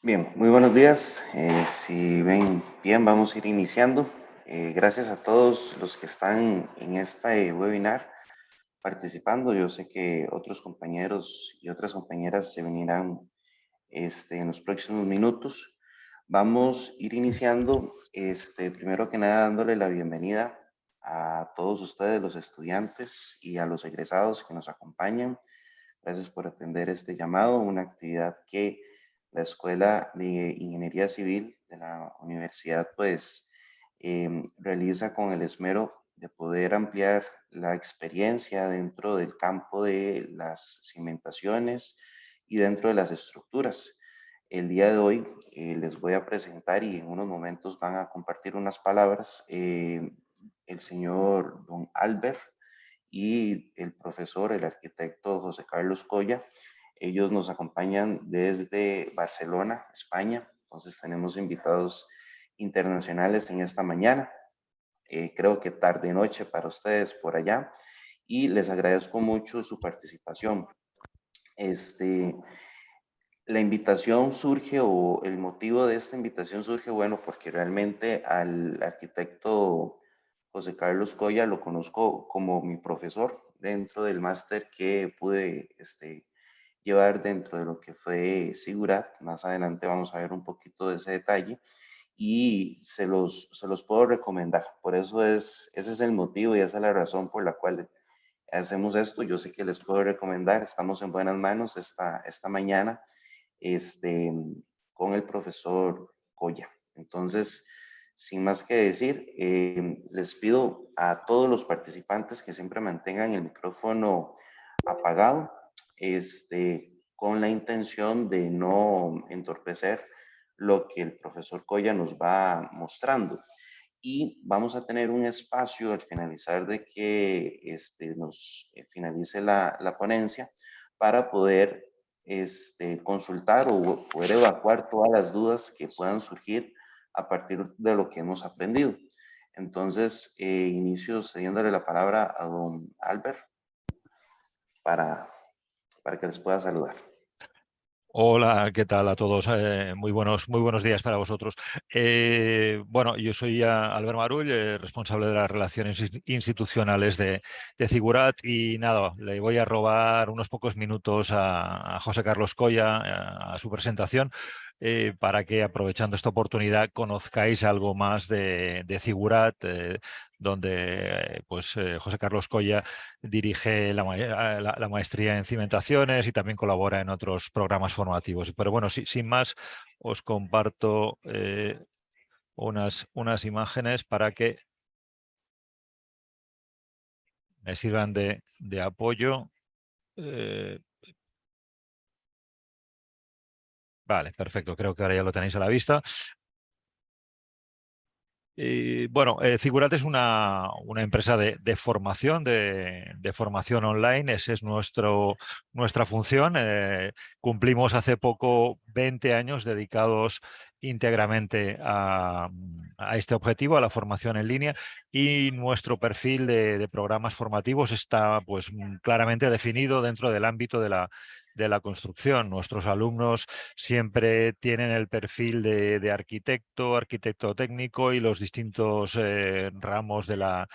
Bien, muy buenos días. Si ven bien, vamos a ir iniciando. Gracias a todos los que están en este webinar participando. Yo sé que otros compañeros y otras compañeras se venirán en los próximos minutos. Vamos a ir iniciando, primero que nada, dándole la bienvenida a todos ustedes, los estudiantes y a los egresados que nos acompañan. Gracias por atender este llamado, una actividad que la Escuela de Ingeniería Civil de la universidad pues realiza con el esmero de poder ampliar la experiencia dentro del campo de las cimentaciones y dentro de las estructuras. El día de hoy les voy a presentar y en unos momentos van a compartir unas palabras el señor don Albert y el profesor, el arquitecto José Carlos Coya. Ellos nos acompañan desde Barcelona, España. Entonces tenemos invitados internacionales en esta mañana. Creo que tarde-noche para ustedes por allá. Y les agradezco mucho su participación. La invitación surge o el motivo de esta invitación surge, bueno, porque realmente al arquitecto José Carlos Coya lo conozco como mi profesor dentro del máster que pude llevar dentro de lo que fue Sigurat. Más adelante vamos a ver un poquito de ese detalle y se los puedo recomendar. Por eso ese es el motivo y esa es la razón por la cual hacemos esto. Yo sé que les puedo recomendar, estamos en buenas manos esta mañana este, con el profesor Coya. Entonces, sin más que decir, les pido a todos los participantes que siempre mantengan el micrófono apagado, con la intención de no entorpecer lo que el profesor Coya nos va mostrando. Y vamos a tener un espacio al finalizar de que nos finalice la ponencia para poder consultar o poder evacuar todas las dudas que puedan surgir a partir de lo que hemos aprendido. Entonces, inicio cediéndole la palabra a don Albert para que les pueda saludar. Hola, ¿qué tal a todos? Muy buenos días para vosotros. Bueno, yo soy Albert Marull, responsable de las relaciones institucionales de Sigurat y nada, le voy a robar unos pocos minutos a José Carlos Coya, a su presentación, para que aprovechando esta oportunidad conozcáis algo más de Sigurat, donde José Carlos Coya dirige la maestría en cimentaciones y también colabora en otros programas formativos. Pero bueno, sin más, os comparto unas imágenes para que me sirvan de apoyo. Vale, perfecto. Creo que ahora ya lo tenéis a la vista. Bueno, Sigurat es una empresa de formación, de formación online. Esa es nuestra función. Cumplimos hace poco 20 años dedicados íntegramente a este objetivo, a la formación en línea, y nuestro perfil de programas formativos está pues claramente definido dentro del ámbito de la construcción. Nuestros alumnos siempre tienen el perfil de arquitecto técnico y los distintos ramos de la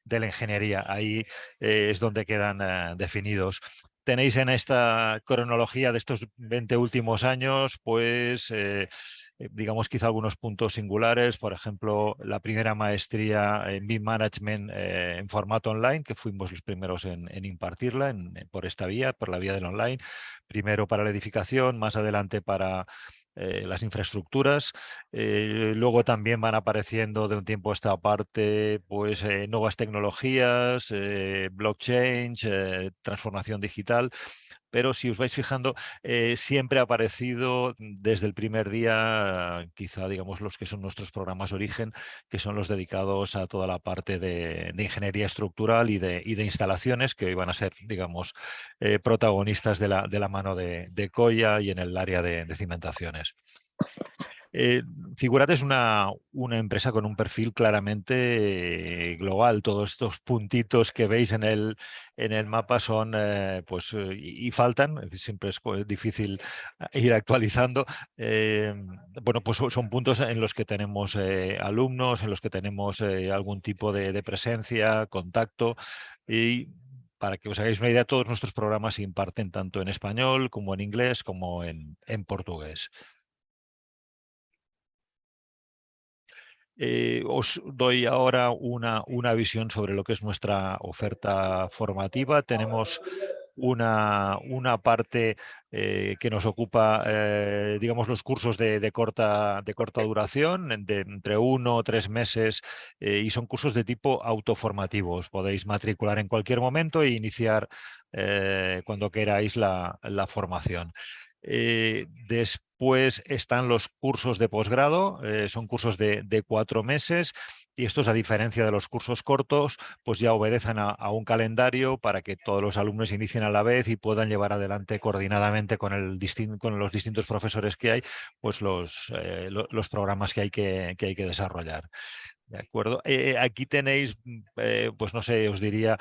ingeniería. Ahí es donde quedan definidos. Tenéis en esta cronología de estos 20 últimos años, pues, digamos, quizá algunos puntos singulares. Por ejemplo, la primera maestría en BIM Management en formato online, que fuimos los primeros en impartirla por esta vía, por la vía del online. Primero para la edificación, más adelante para las infraestructuras. Luego también van apareciendo de un tiempo a esta parte pues, nuevas tecnologías, blockchain, transformación digital. Pero si os vais fijando, siempre ha aparecido desde el primer día, quizá digamos los que son nuestros programas origen, que son los dedicados a toda la parte de ingeniería estructural y de instalaciones, que hoy van a ser, digamos, protagonistas de la mano de Coya y en el área de cimentaciones. Figurat es una empresa con un perfil claramente global. Todos estos puntitos que veis en el mapa son, y faltan, siempre es difícil ir actualizando. Bueno, pues son puntos en los que tenemos alumnos, en los que tenemos algún tipo de presencia, contacto. Y para que os hagáis una idea, todos nuestros programas se imparten tanto en español como en inglés como en portugués. Os doy ahora una visión sobre lo que es nuestra oferta formativa. Tenemos una parte que nos ocupa, digamos, los cursos de corta duración, de entre 1 o 3 meses, y son cursos de tipo autoformativo. Os podéis matricular en cualquier momento e iniciar cuando queráis la formación. Después están los cursos de posgrado, son cursos de 4 meses, y estos, a diferencia de los cursos cortos, pues ya obedecen a un calendario para que todos los alumnos inicien a la vez y puedan llevar adelante coordinadamente con los distintos profesores que hay, pues los programas que hay que desarrollar. De acuerdo. Aquí tenéis, pues no sé, os diría,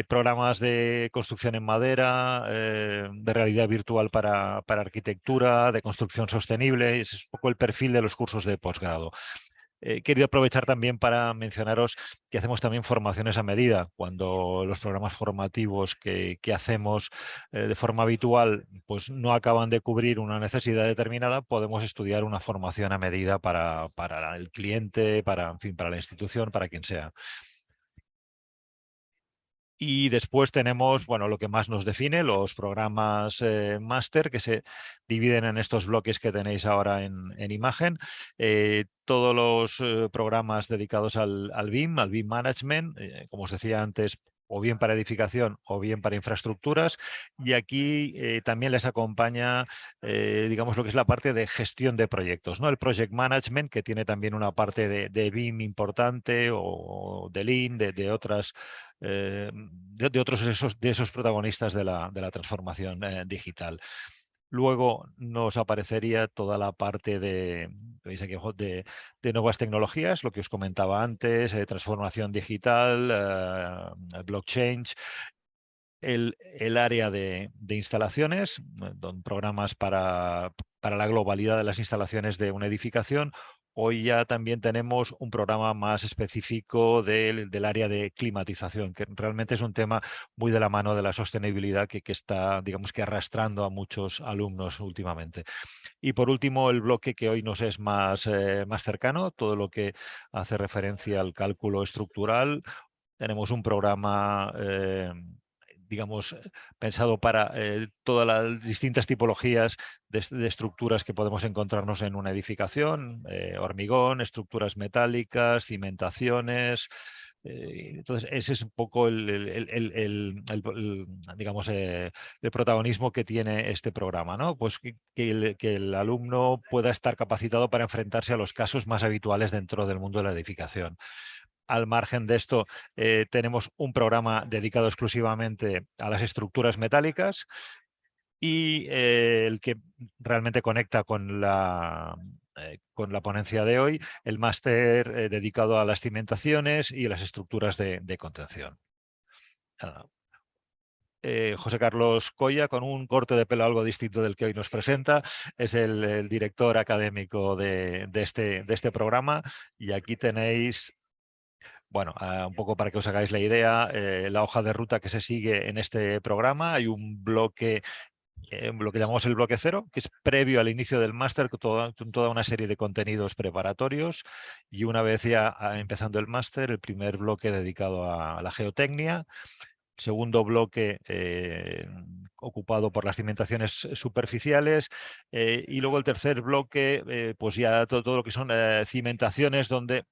programas de construcción en madera, de realidad virtual para arquitectura, de construcción sostenible. Ese es un poco el perfil de los cursos de posgrado. He querido aprovechar también para mencionaros que hacemos también formaciones a medida. Cuando los programas formativos que hacemos de forma habitual pues no acaban de cubrir una necesidad determinada, podemos estudiar una formación a medida para el cliente, en fin, para la institución, para quien sea. Y después tenemos, bueno, lo que más nos define, los programas máster, que se dividen en estos bloques que tenéis ahora en imagen. Todos los programas dedicados al BIM, al BIM Management, como os decía antes, o bien para edificación o bien para infraestructuras. Y aquí también les acompaña, digamos, lo que es la parte de gestión de proyectos, ¿no? El Project Management, que tiene también una parte de BIM importante, o de Lean, de otras de otros de esos protagonistas de la transformación digital. Luego nos aparecería toda la parte veis aquí abajo, de nuevas tecnologías, lo que os comentaba antes, transformación digital, blockchain, el área de instalaciones, programas para la globalidad de las instalaciones de una edificación. Hoy ya también tenemos un programa más específico del área de climatización, que realmente es un tema muy de la mano de la sostenibilidad que está, digamos, que arrastrando a muchos alumnos últimamente. Y por último, el bloque que hoy nos es más cercano, todo lo que hace referencia al cálculo estructural. Tenemos un programa, digamos, pensado para todas las distintas tipologías de estructuras que podemos encontrarnos en una edificación: hormigón, estructuras metálicas, cimentaciones. Entonces, ese es un poco digamos, el protagonismo que tiene este programa, ¿no? Pues que el alumno pueda estar capacitado para enfrentarse a los casos más habituales dentro del mundo de la edificación. Al margen de esto, tenemos un programa dedicado exclusivamente a las estructuras metálicas, y el que realmente conecta con la ponencia de hoy, el máster dedicado a las cimentaciones y las estructuras de contención. Ah, José Carlos Coya, con un corte de pelo algo distinto del que hoy nos presenta, es el director académico de este programa, y aquí tenéis, bueno, un poco para que os hagáis la idea, la hoja de ruta que se sigue en este programa. Hay un bloque, lo que llamamos el bloque cero, que es previo al inicio del máster, con toda una serie de contenidos preparatorios, y una vez ya empezando el máster, el primer bloque dedicado a la geotecnia, segundo bloque ocupado por las cimentaciones superficiales, y luego el tercer bloque, pues ya todo lo que son cimentaciones, donde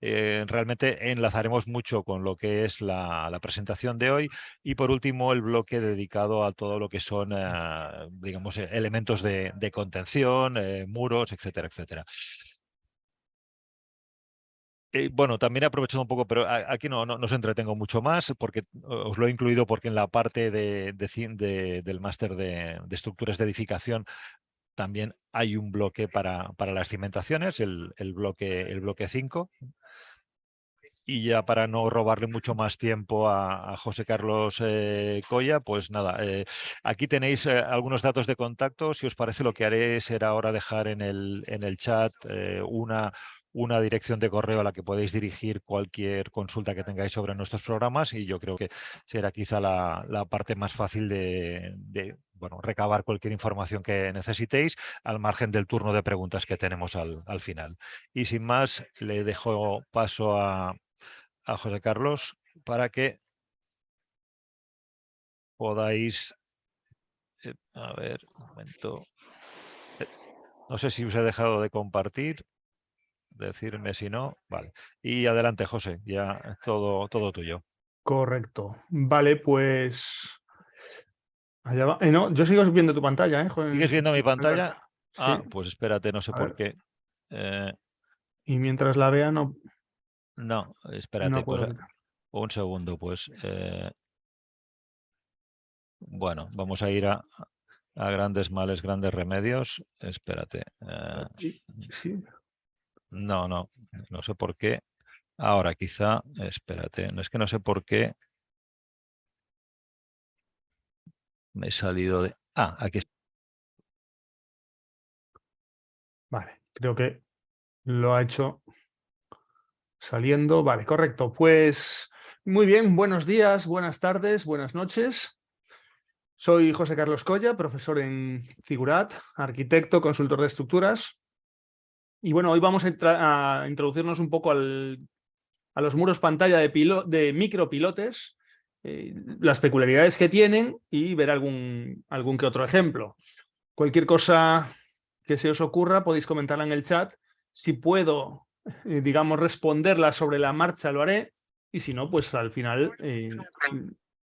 realmente enlazaremos mucho con lo que es la presentación de hoy. Y por último, el bloque dedicado a todo lo que son, digamos, elementos de contención, muros, etcétera, etcétera. Bueno, también he aprovechado un poco, pero aquí no os entretengo mucho más, porque os lo he incluido porque en la parte del máster de estructuras de edificación también hay un bloque para las cimentaciones, el bloque 5. Y ya para no robarle mucho más tiempo a José Carlos Coya, pues nada, aquí tenéis algunos datos de contacto. Si os parece, lo que haré será ahora dejar en el chat una dirección de correo a la que podéis dirigir cualquier consulta que tengáis sobre nuestros programas, y yo creo que será quizá la parte más fácil de recabar cualquier información que necesitéis, al margen del turno de preguntas que tenemos al final. Y sin más, le dejo paso a José Carlos para que podáis, a ver, un momento, no sé si os he dejado de compartir, decirme si no, vale. Y adelante, José, ya todo tuyo. Correcto. Vale, pues allá va. No, yo sigo viendo tu pantalla, joder. ¿Sigues viendo mi pantalla? Sí. Ah, pues espérate, no sé por qué. Y mientras la vea, no. No, espérate, No pues puedo quitar. un segundo, pues. Bueno, vamos a ir a grandes males, grandes remedios. Espérate. Sí. No sé por qué. Ahora quizá, espérate, no es que no sé por qué me he salido de... Ah, aquí está. Vale, creo que lo ha hecho saliendo. Vale, correcto. Pues muy bien, buenos días, buenas tardes, buenas noches. Soy José Carlos Coya, profesor en Figurat, arquitecto, consultor de estructuras. Y bueno, hoy vamos a introducirnos un poco a los muros pantalla de micropilotes, las peculiaridades que tienen y ver algún que otro ejemplo. Cualquier cosa que se os ocurra podéis comentarla en el chat. Si puedo, digamos, responderla sobre la marcha, lo haré. Y si no, pues al final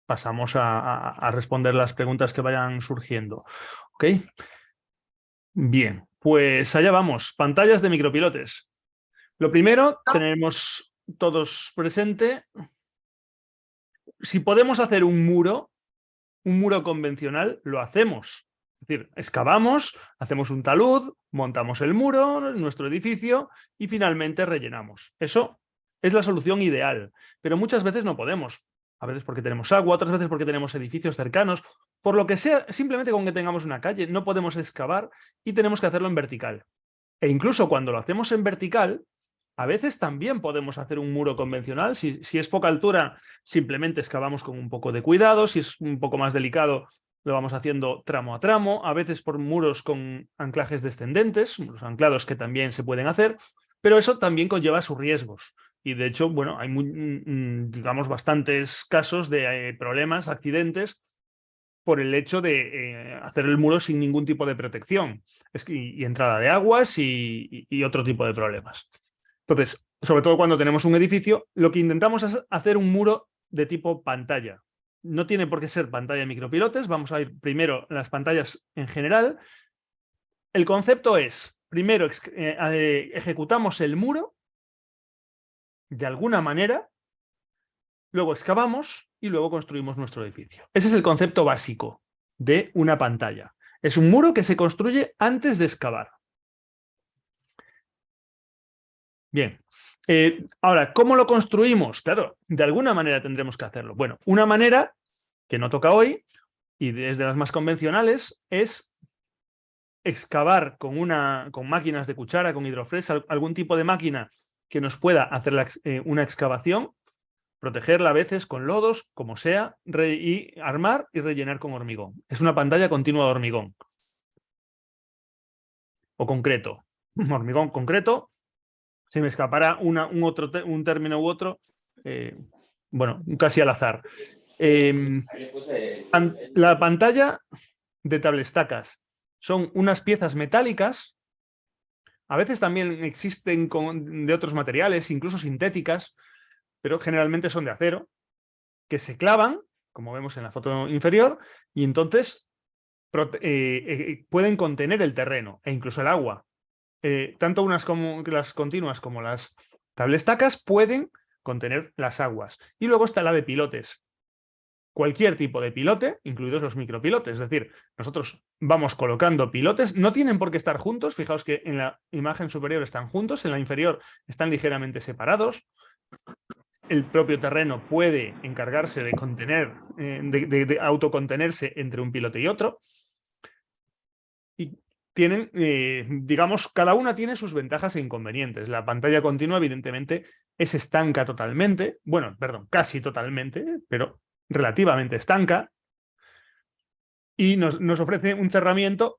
pasamos a responder las preguntas que vayan surgiendo. ¿Ok? Bien, pues allá vamos. Pantallas de micropilotes. Lo primero, tenemos todos presente, si podemos hacer un muro convencional, lo hacemos. Es decir, excavamos, hacemos un talud, montamos el muro, nuestro edificio y finalmente rellenamos. Eso es la solución ideal, pero muchas veces no podemos. A veces porque tenemos agua, otras veces porque tenemos edificios cercanos. Por lo que sea, simplemente con que tengamos una calle, no podemos excavar y tenemos que hacerlo en vertical. E incluso cuando lo hacemos en vertical, a veces también podemos hacer un muro convencional. Si es poca altura, simplemente excavamos con un poco de cuidado. Si es un poco más delicado, lo vamos haciendo tramo a tramo. A veces por muros con anclajes descendentes, muros anclados que también se pueden hacer, pero eso también conlleva sus riesgos. Y de hecho, bueno, hay digamos, bastantes casos de problemas, accidentes, por el hecho de hacer el muro sin ningún tipo de protección y entrada de aguas y otro tipo de problemas. Entonces, sobre todo cuando tenemos un edificio, lo que intentamos es hacer un muro de tipo pantalla. No tiene por qué ser pantalla de micropilotes, vamos a ir primero en las pantallas en general. El concepto es, primero ejecutamos el muro de alguna manera, luego excavamos y luego construimos nuestro edificio. Ese es el concepto básico de una pantalla. Es un muro que se construye antes de excavar. Bien. Ahora, ¿cómo lo construimos? Claro, de alguna manera tendremos que hacerlo. Bueno, una manera que no toca hoy y es de las más convencionales es excavar con máquinas de cuchara, con hidrofresh, algún tipo de máquina que nos pueda hacer una excavación, protegerla a veces con lodos, como sea, y armar y rellenar con hormigón. Es una pantalla continua de hormigón o concreto. Hormigón concreto. Se me escapará un término u otro, bueno, casi al azar. La pantalla de tablestacas son unas piezas metálicas, a veces también existen de otros materiales, incluso sintéticas, pero generalmente son de acero, que se clavan, como vemos en la foto inferior, y entonces pueden contener el terreno e incluso el agua. Tanto las continuas como las tablestacas pueden contener las aguas. Y luego está la de pilotes. cualquier tipo de pilote, incluidos los micropilotes. Es decir, nosotros vamos colocando pilotes, no tienen por qué estar juntos. Fijaos que en la imagen superior están juntos, en la inferior están ligeramente separados. El propio terreno puede encargarse de contener, de autocontenerse entre un pilote y otro. Y tienen, digamos, cada una tiene sus ventajas e inconvenientes. La pantalla continua, evidentemente, es estanca totalmente. Bueno, perdón, casi totalmente, pero relativamente estanca. Y nos ofrece un cerramiento,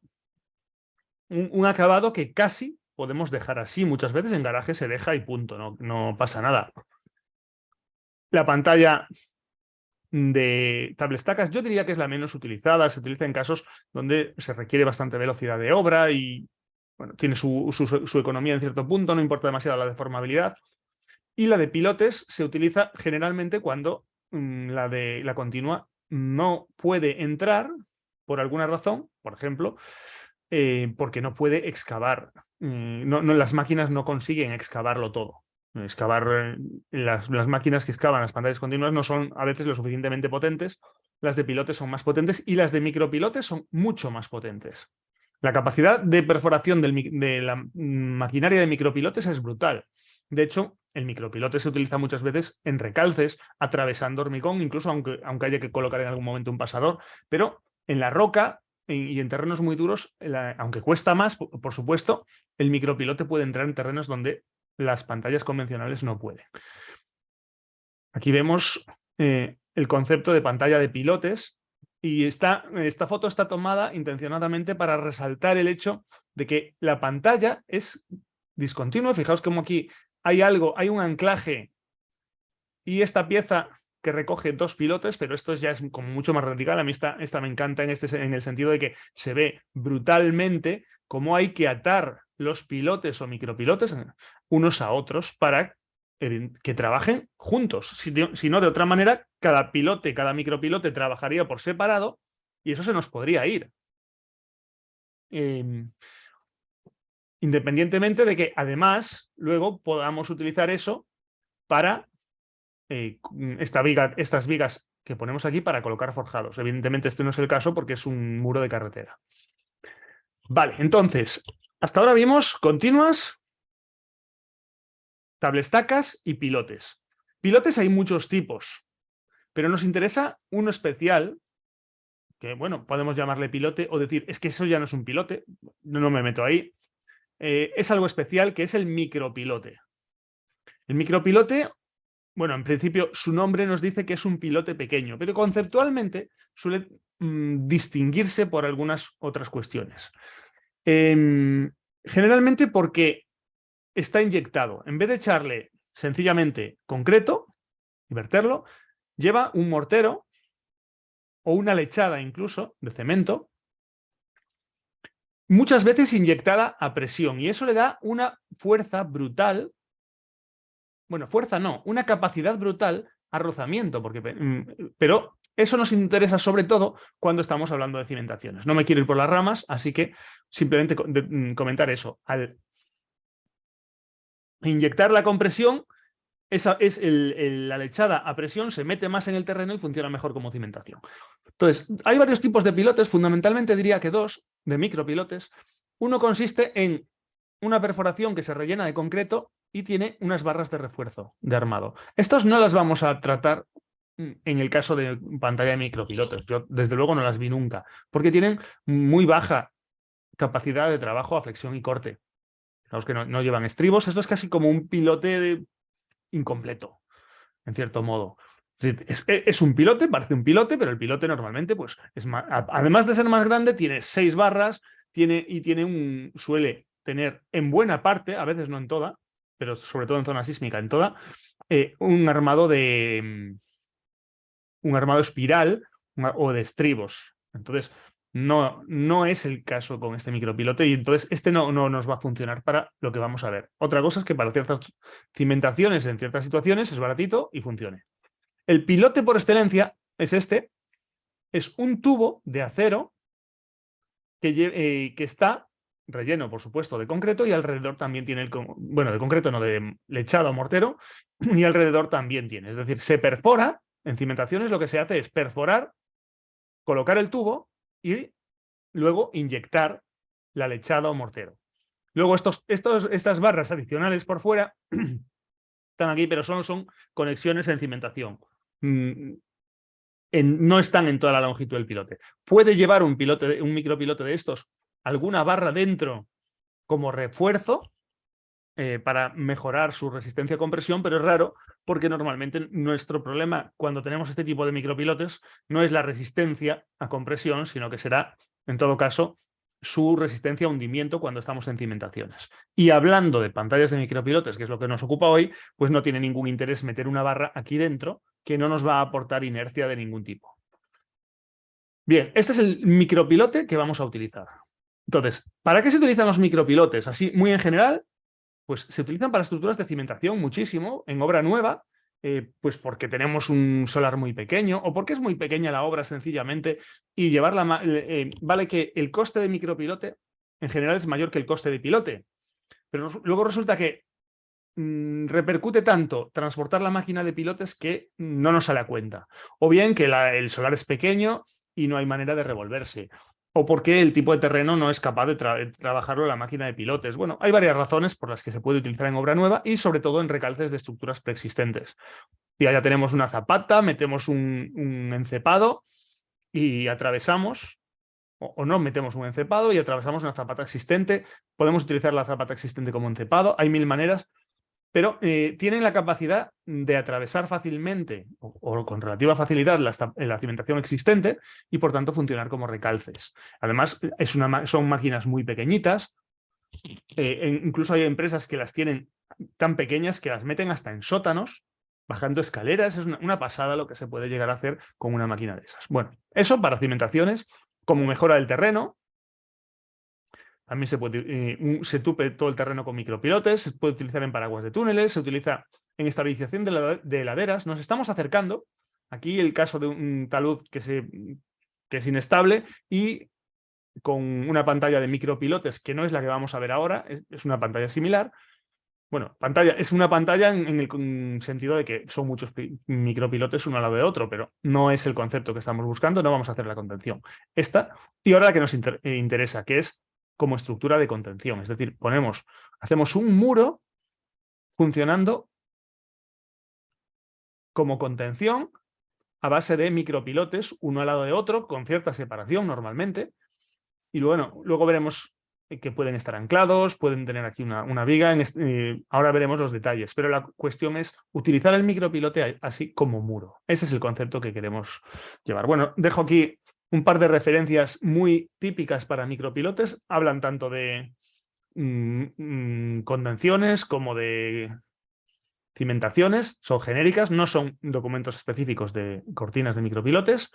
un acabado que casi podemos dejar así. Muchas veces en garaje se deja y punto, no pasa nada. La pantalla de tablestacas yo diría que es la menos utilizada, se utiliza en casos donde se requiere bastante velocidad de obra y bueno, tiene su economía en cierto punto, no importa demasiado la deformabilidad. Y la de pilotes se utiliza generalmente cuando la continua no puede entrar por alguna razón, por ejemplo, porque no puede excavar. Las máquinas no consiguen excavarlo todo. Excavar, las máquinas que excavan las pantallas continuas no son a veces lo suficientemente potentes, las de pilotes son más potentes y las de micropilotes son mucho más potentes. La capacidad de perforación de la maquinaria de micropilotes es brutal. De hecho, el micropilote se utiliza muchas veces en recalces, atravesando hormigón, incluso aunque haya que colocar en algún momento un pasador, pero en la roca y en terrenos muy duros, aunque cuesta más, por supuesto, el micropilote puede entrar en terrenos donde las pantallas convencionales no pueden. Aquí vemos el concepto de pantalla de pilotes y esta foto está tomada intencionadamente para resaltar el hecho de que la pantalla es discontinua. Fijaos como aquí hay un anclaje y esta pieza que recoge dos pilotes, pero esto ya es como mucho más radical. A mí esta me encanta en el sentido de que se ve brutalmente cómo hay que atar los pilotes o micropilotes unos a otros para que trabajen juntos. Si no, de otra manera, cada pilote, cada micropilote trabajaría por separado y eso se nos podría ir. Independientemente de que además luego podamos utilizar eso para estas vigas que ponemos aquí para colocar forjados. Evidentemente este no es el caso porque es un muro de carretera. Vale, entonces, hasta ahora vimos continuas, tablestacas y pilotes. Pilotes hay muchos tipos, pero nos interesa uno especial, que bueno, podemos llamarle pilote o decir, es que eso ya no es un pilote, no me meto ahí. Es algo especial que es el micropilote. El micropilote, bueno, en principio su nombre nos dice que es un pilote pequeño, pero conceptualmente suele distinguirse por algunas otras cuestiones. Generalmente porque está inyectado. En vez de echarle sencillamente concreto y verterlo, lleva un mortero o una lechada incluso de cemento, muchas veces inyectada a presión, y eso le da una fuerza brutal. Bueno, fuerza no, una capacidad brutal a rozamiento, pero eso nos interesa sobre todo cuando estamos hablando de cimentaciones. No me quiero ir por las ramas, así que simplemente comentar eso. Al inyectar la compresión, la lechada a presión se mete más en el terreno y funciona mejor como cimentación. Entonces, hay varios tipos de pilotes, fundamentalmente diría que dos, de micropilotes. Uno consiste en una perforación que se rellena de concreto y tiene unas barras de refuerzo de armado. Estas no las vamos a tratar en el caso de pantalla de micropilotes. Yo, desde luego, no las vi nunca, porque tienen muy baja capacidad de trabajo a flexión y corte. Los que no llevan estribos, esto es casi como un pilote incompleto, en cierto modo. Es un pilote, parece un pilote, pero el pilote normalmente, pues, además de ser más grande, tiene 6 barras, suele tener en buena parte, a veces no en toda, pero sobre todo en zona sísmica, en toda, un armado espiral o de estribos. Entonces, no es el caso con este micropilote y entonces este no nos va a funcionar para lo que vamos a ver. Otra cosa es que para ciertas cimentaciones, en ciertas situaciones, es baratito y funcione. El pilote por excelencia es este. Es un tubo de acero que está relleno, por supuesto, de concreto y alrededor también tiene de concreto no, de lechado o mortero, y alrededor también tiene. Es decir, se perfora En cimentaciones lo que se hace es perforar, colocar el tubo y luego inyectar la lechada o mortero. Luego estas barras adicionales por fuera están aquí, pero solo son conexiones en cimentación. No están en toda la longitud del pilote. Puede llevar un micropilote de estos alguna barra dentro como refuerzo para mejorar su resistencia a compresión, pero es raro porque normalmente nuestro problema cuando tenemos este tipo de micropilotes no es la resistencia a compresión, sino que será, en todo caso, su resistencia a hundimiento cuando estamos en cimentaciones. Y hablando de pantallas de micropilotes, que es lo que nos ocupa hoy, pues no tiene ningún interés meter una barra aquí dentro que no nos va a aportar inercia de ningún tipo. Bien, este es el micropilote que vamos a utilizar. Entonces, ¿para qué se utilizan los micropilotes? Así, muy en general, pues se utilizan para estructuras de cimentación muchísimo, en obra nueva, pues porque tenemos un solar muy pequeño o porque es muy pequeña la obra sencillamente y llevarla, vale que el coste de micropilote en general es mayor que el coste de pilote, pero luego resulta que repercute tanto transportar la máquina de pilotes que no nos sale a cuenta. O bien que el solar es pequeño y no hay manera de revolverse. O porque el tipo de terreno no es capaz de trabajarlo la máquina de pilotes. Bueno, hay varias razones por las que se puede utilizar en obra nueva y sobre todo en recalces de estructuras preexistentes. Ya tenemos una zapata, metemos un encepado y atravesamos, o no metemos un encepado y atravesamos una zapata existente. Podemos utilizar la zapata existente como encepado. Hay 1000 maneras, pero tienen la capacidad de atravesar fácilmente o con relativa facilidad la cimentación existente y por tanto funcionar como recalces. Además, son máquinas muy pequeñitas, incluso hay empresas que las tienen tan pequeñas que las meten hasta en sótanos, bajando escaleras. Es una pasada lo que se puede llegar a hacer con una máquina de esas. Bueno, eso para cimentaciones, como mejora del terreno. También se tupe todo el terreno con micropilotes, se puede utilizar en paraguas de túneles, se utiliza en estabilización de laderas. Nos estamos acercando. Aquí el caso de un talud que es inestable y con una pantalla de micropilotes que no es la que vamos a ver ahora, es una pantalla similar. Bueno, es una pantalla en el sentido de que son muchos micropilotes uno al lado de otro, pero no es el concepto que estamos buscando, no vamos a hacer la contención. Y ahora la que nos interesa, que es como estructura de contención. Es decir, hacemos un muro funcionando como contención a base de micropilotes, uno al lado de otro, con cierta separación normalmente. Y luego veremos que pueden estar anclados, pueden tener aquí una viga. Ahora veremos los detalles, pero la cuestión es utilizar el micropilote así como muro. Ese es el concepto que queremos llevar. Bueno, dejo aquí un par de referencias muy típicas para micropilotes. Hablan tanto de contenciones como de cimentaciones. Son genéricas, no son documentos específicos de cortinas de micropilotes,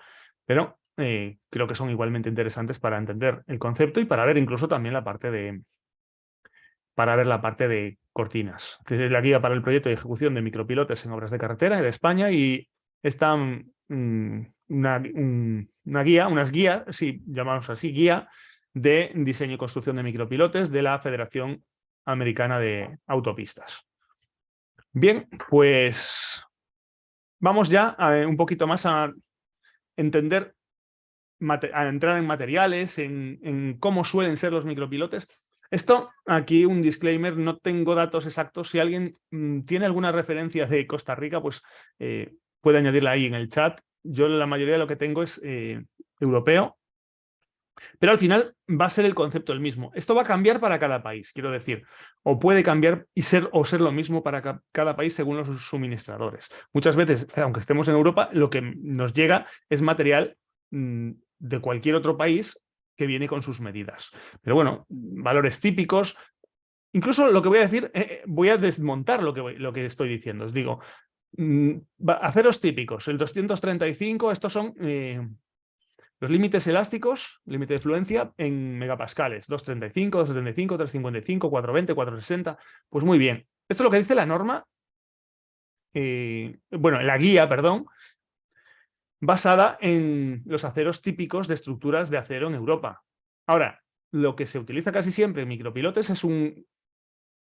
pero creo que son igualmente interesantes para entender el concepto y para ver incluso también la parte de cortinas. Es la guía para el proyecto de ejecución de micropilotes en obras de carretera de España y está unas guías, sí, llamamos así, guía de diseño y construcción de micropilotes de la Federación Americana de Autopistas. Bien, pues vamos ya un poquito más a entender, a entrar en materiales, en cómo suelen ser los micropilotes. Esto, aquí un disclaimer, no tengo datos exactos. Si alguien tiene alguna referencia de Costa Rica, pues puede añadirla ahí en el chat. Yo la mayoría de lo que tengo es europeo, pero al final va a ser el concepto el mismo. Esto va a cambiar para cada país, quiero decir, o puede cambiar y ser lo mismo para cada país según los suministradores. Muchas veces, aunque estemos en Europa, lo que nos llega es material de cualquier otro país que viene con sus medidas. Pero bueno, valores típicos. Incluso lo que voy a decir, voy a desmontar lo que estoy diciendo. Os digo, aceros típicos, el 235, estos son los límites elásticos, límite de fluencia en megapascales, 235, 275, 355, 420, 460. Pues muy bien. Esto es lo que dice la norma, la guía, perdón, basada en los aceros típicos de estructuras de acero en Europa. Ahora, lo que se utiliza casi siempre en micropilotes es un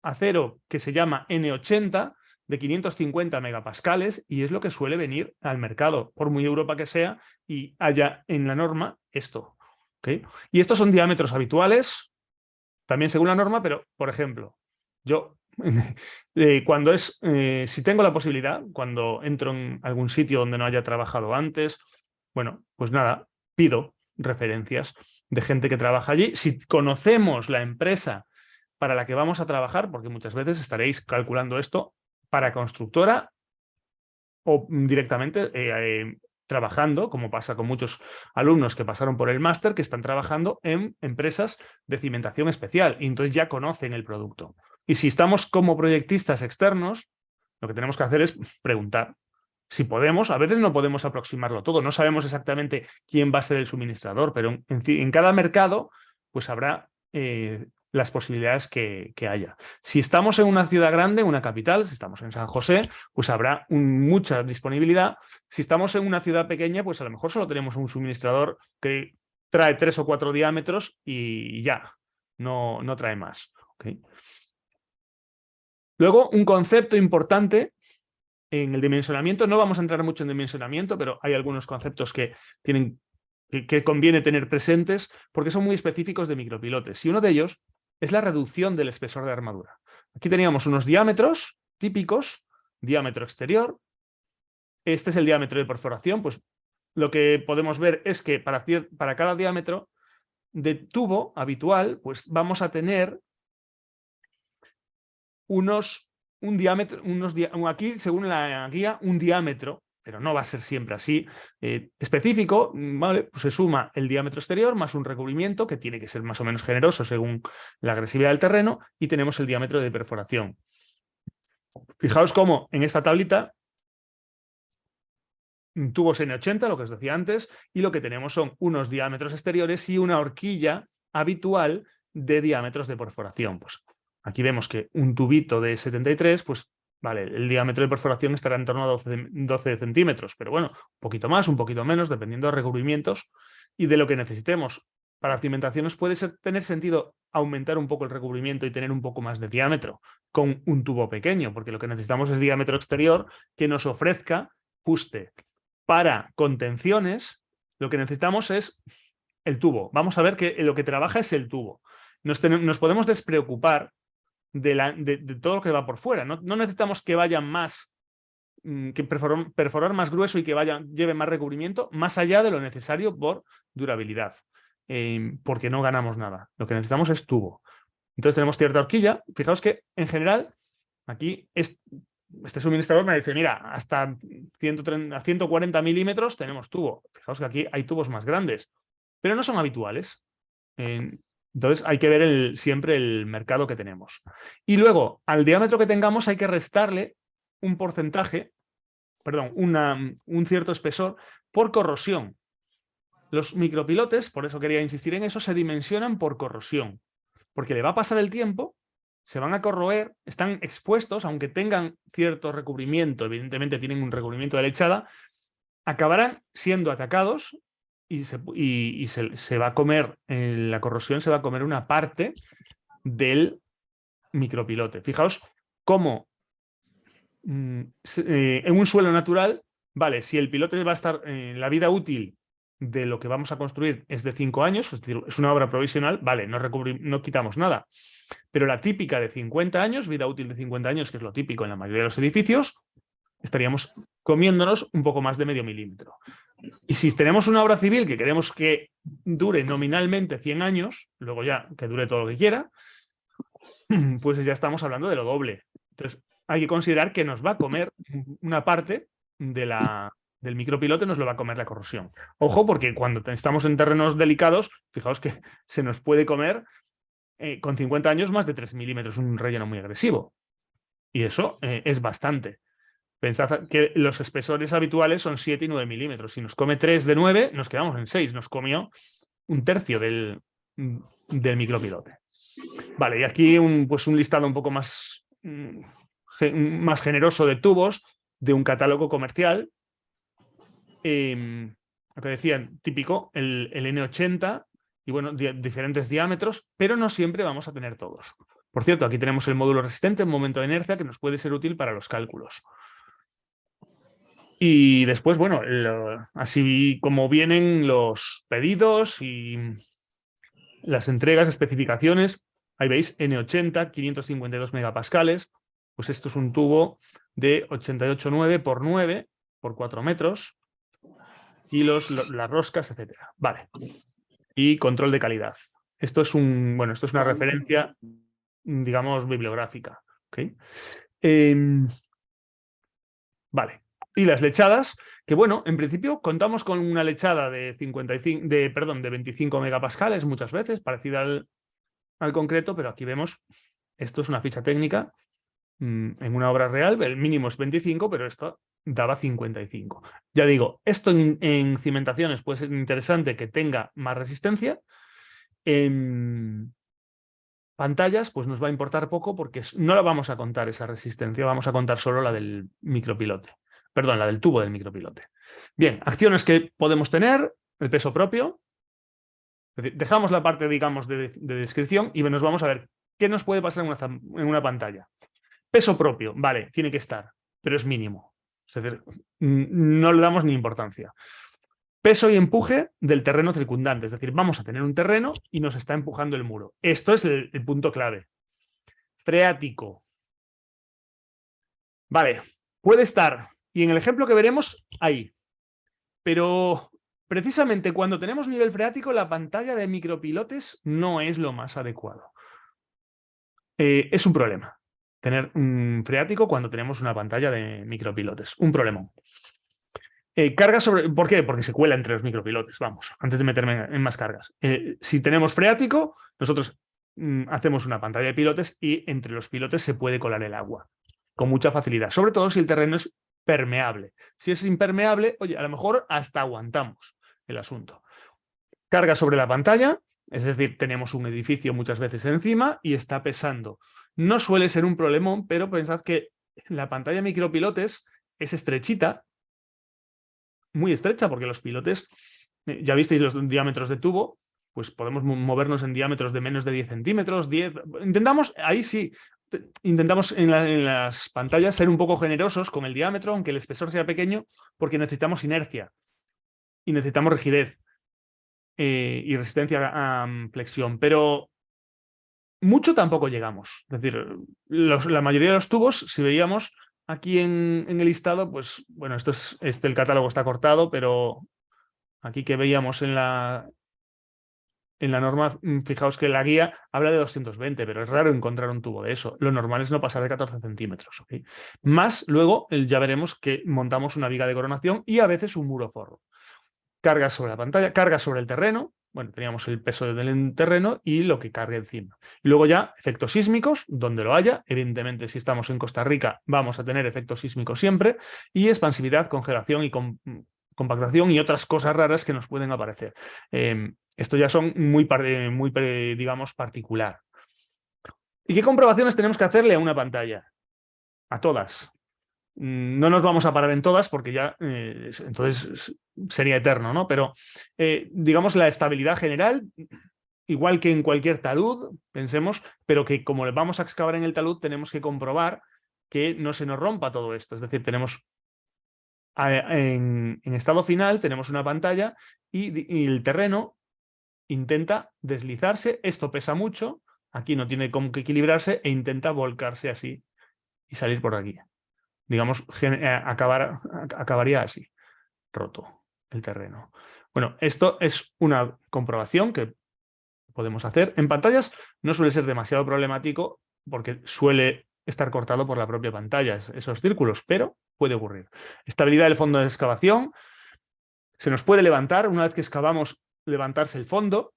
acero que se llama N80 de 550 megapascales y es lo que suele venir al mercado, por muy Europa que sea, y haya en la norma esto. ¿Okay? Y estos son diámetros habituales, también según la norma, pero, por ejemplo, yo, si tengo la posibilidad, cuando entro en algún sitio donde no haya trabajado antes, bueno, pues nada, pido referencias de gente que trabaja allí. Si conocemos la empresa para la que vamos a trabajar, porque muchas veces estaréis calculando esto para constructora o directamente trabajando, como pasa con muchos alumnos que pasaron por el máster, que están trabajando en empresas de cimentación especial y entonces ya conocen el producto. Y si estamos como proyectistas externos, lo que tenemos que hacer es preguntar. Si podemos, a veces no podemos aproximarlo todo, no sabemos exactamente quién va a ser el suministrador, pero en cada mercado pues habrá las posibilidades que haya. Si estamos en una ciudad grande, una capital, si estamos en San José, pues habrá mucha disponibilidad. Si estamos en una ciudad pequeña, pues a lo mejor solo tenemos un suministrador que trae 3 o 4 diámetros y ya, no trae más. ¿Okay? Luego, un concepto importante en el dimensionamiento, no vamos a entrar mucho en dimensionamiento, pero hay algunos conceptos que conviene tener presentes porque son muy específicos de micropilotes. Y uno de ellos es la reducción del espesor de armadura. Aquí teníamos unos diámetros típicos, diámetro exterior. Este es el diámetro de perforación. Pues lo que podemos ver es que para cada diámetro de tubo habitual, pues vamos a tener un diámetro, aquí según la guía, un diámetro, pero no va a ser siempre así, específico, ¿vale? Pues se suma el diámetro exterior más un recubrimiento que tiene que ser más o menos generoso según la agresividad del terreno y tenemos el diámetro de perforación. Fijaos cómo en esta tablita tubos N80, lo que os decía antes, y lo que tenemos son unos diámetros exteriores y una horquilla habitual de diámetros de perforación. Pues aquí vemos que un tubito de 73, pues vale, el diámetro de perforación estará en torno a 12 centímetros, pero bueno, un poquito más, un poquito menos, dependiendo de recubrimientos y de lo que necesitemos. Para cimentaciones puede tener sentido aumentar un poco el recubrimiento y tener un poco más de diámetro con un tubo pequeño, porque lo que necesitamos es diámetro exterior que nos ofrezca fuste. Para contenciones, lo que necesitamos es el tubo. Vamos a ver que lo que trabaja es el tubo. Nos podemos despreocupar de todo lo que va por fuera. No necesitamos que vayan más, que perforar más grueso y que lleve más recubrimiento, más allá de lo necesario por durabilidad, porque no ganamos nada. Lo que necesitamos es tubo. Entonces tenemos cierta horquilla. Fijaos que, en general, aquí este suministrador me dice, mira, hasta 140 milímetros tenemos tubo. Fijaos que aquí hay tubos más grandes, pero no son habituales. Entonces hay que ver siempre el mercado que tenemos. Y luego, al diámetro que tengamos hay que restarle un porcentaje, perdón, un cierto espesor por corrosión. Los micropilotes, por eso quería insistir en eso, se dimensionan por corrosión, porque le va a pasar el tiempo, se van a corroer, están expuestos, aunque tengan cierto recubrimiento, evidentemente tienen un recubrimiento de lechada, acabarán siendo atacados y se va a comer, la corrosión se va a comer una parte del micropilote. Fijaos cómo en un suelo natural, vale, si el pilote va a estar en la vida útil de lo que vamos a construir es de 5 años, es decir, es una obra provisional, vale, no quitamos nada. Pero la típica de 50 años, vida útil de 50 años, que es lo típico en la mayoría de los edificios, estaríamos comiéndonos un poco más de medio milímetro. Y si tenemos una obra civil que queremos que dure nominalmente 100 años, luego ya que dure todo lo que quiera, pues ya estamos hablando de lo doble. Entonces, hay que considerar que nos va a comer una parte del micropilote, nos lo va a comer la corrosión. Ojo, porque cuando estamos en terrenos delicados, fijaos que se nos puede comer con 50 años más de 3 milímetros, un relleno muy agresivo. Y eso es bastante. Pensad que los espesores habituales son 7 y 9 milímetros. Si nos come 3 de 9, nos quedamos en 6. Nos comió un tercio del micropilote. Vale, y aquí pues un listado un poco más generoso de tubos de un catálogo comercial. Lo que decían, típico, el N80 y bueno, diferentes diámetros, pero no siempre vamos a tener todos. Por cierto, aquí tenemos el módulo resistente en momento de inercia que nos puede ser útil para los cálculos. Y después, bueno, así como vienen los pedidos y las entregas, especificaciones, ahí veis N80, 552 megapascales, pues esto es un tubo de 88,9 por 9 por 4 metros, y las roscas, etcétera. Vale. Y control de calidad. Esto es esto es una referencia, digamos, bibliográfica. ¿Okay? Vale. Y las lechadas, que bueno, en principio contamos con una lechada de 25 megapascales muchas veces, parecida al concreto, pero aquí vemos, esto es una ficha técnica, en una obra real, el mínimo es 25, pero esto daba 55. Ya digo, esto en cimentaciones puede ser interesante que tenga más resistencia. En pantallas, pues nos va a importar poco porque no la vamos a contar esa resistencia, vamos a contar solo la del micropilote. Perdón, la del tubo del micropilote. Bien, acciones que podemos tener, el peso propio. Es decir, dejamos la parte, digamos, de descripción y nos vamos a ver qué nos puede pasar en una pantalla. Peso propio, vale, tiene que estar, pero es mínimo. Es decir, no le damos ni importancia. Peso y empuje del terreno circundante, es decir, vamos a tener un terreno y nos está empujando el muro. Esto es el punto clave. Freático. Vale, puede estar, y en el ejemplo que veremos, ahí. Pero precisamente cuando tenemos nivel freático, la pantalla de micropilotes no es lo más adecuado. Es un problema tener un freático cuando tenemos una pantalla de micropilotes. Un problemón. Carga sobre... ¿Por qué? Porque se cuela entre los micropilotes, vamos, antes de meterme en más cargas. Si tenemos freático, nosotros hacemos una pantalla de pilotes y entre los pilotes se puede colar el agua con mucha facilidad, sobre todo si el terreno es permeable. Si es impermeable, oye, a lo mejor hasta aguantamos el asunto. Carga sobre la pantalla, es decir, tenemos un edificio muchas veces encima y está pesando. No suele ser un problemón, pero pensad que la pantalla de micropilotes es estrechita, muy estrecha, porque los pilotes, ya visteis los diámetros de tubo, pues podemos movernos en diámetros de menos de 10 centímetros, 10... Intentamos, ahí sí, intentamos en las pantallas ser un poco generosos con el diámetro, aunque el espesor sea pequeño, porque necesitamos inercia y necesitamos rigidez y resistencia a flexión, pero mucho tampoco llegamos. Es decir, la mayoría de los tubos, si veíamos aquí en el listado, pues bueno, el catálogo está cortado, pero aquí que veíamos en la norma, fijaos que la guía habla de 220, pero es raro encontrar un tubo de eso. Lo normal es no pasar de 14 centímetros. ¿Okay? Más luego ya veremos que montamos una viga de coronación y a veces un muro forro. Carga sobre la pantalla, carga sobre el terreno. Bueno, teníamos el peso del terreno y lo que cargue encima. Y luego ya efectos sísmicos, donde lo haya. Evidentemente, si estamos en Costa Rica, vamos a tener efectos sísmicos siempre. Y expansividad, congelación y compactación y otras cosas raras que nos pueden aparecer. Esto ya son muy digamos, particular. ¿Y qué comprobaciones tenemos que hacerle a una pantalla? A todas. No nos vamos a parar en todas porque ya entonces sería eterno, ¿no? Pero digamos la estabilidad general, igual que en cualquier talud, pensemos, pero que como le vamos a excavar en el talud tenemos que comprobar que no se nos rompa todo esto. Es decir, tenemos en estado final tenemos una pantalla y el terreno intenta deslizarse, esto pesa mucho, aquí no tiene cómo que equilibrarse e intenta volcarse así y salir por aquí. Digamos, acabaría así, roto el terreno. Bueno, esto es una comprobación que podemos hacer. En pantallas no suele ser demasiado problemático porque suele estar cortado por la propia pantalla esos círculos, pero puede ocurrir. Estabilidad del fondo de excavación. Se nos puede levantar, una vez que excavamos, levantarse el fondo.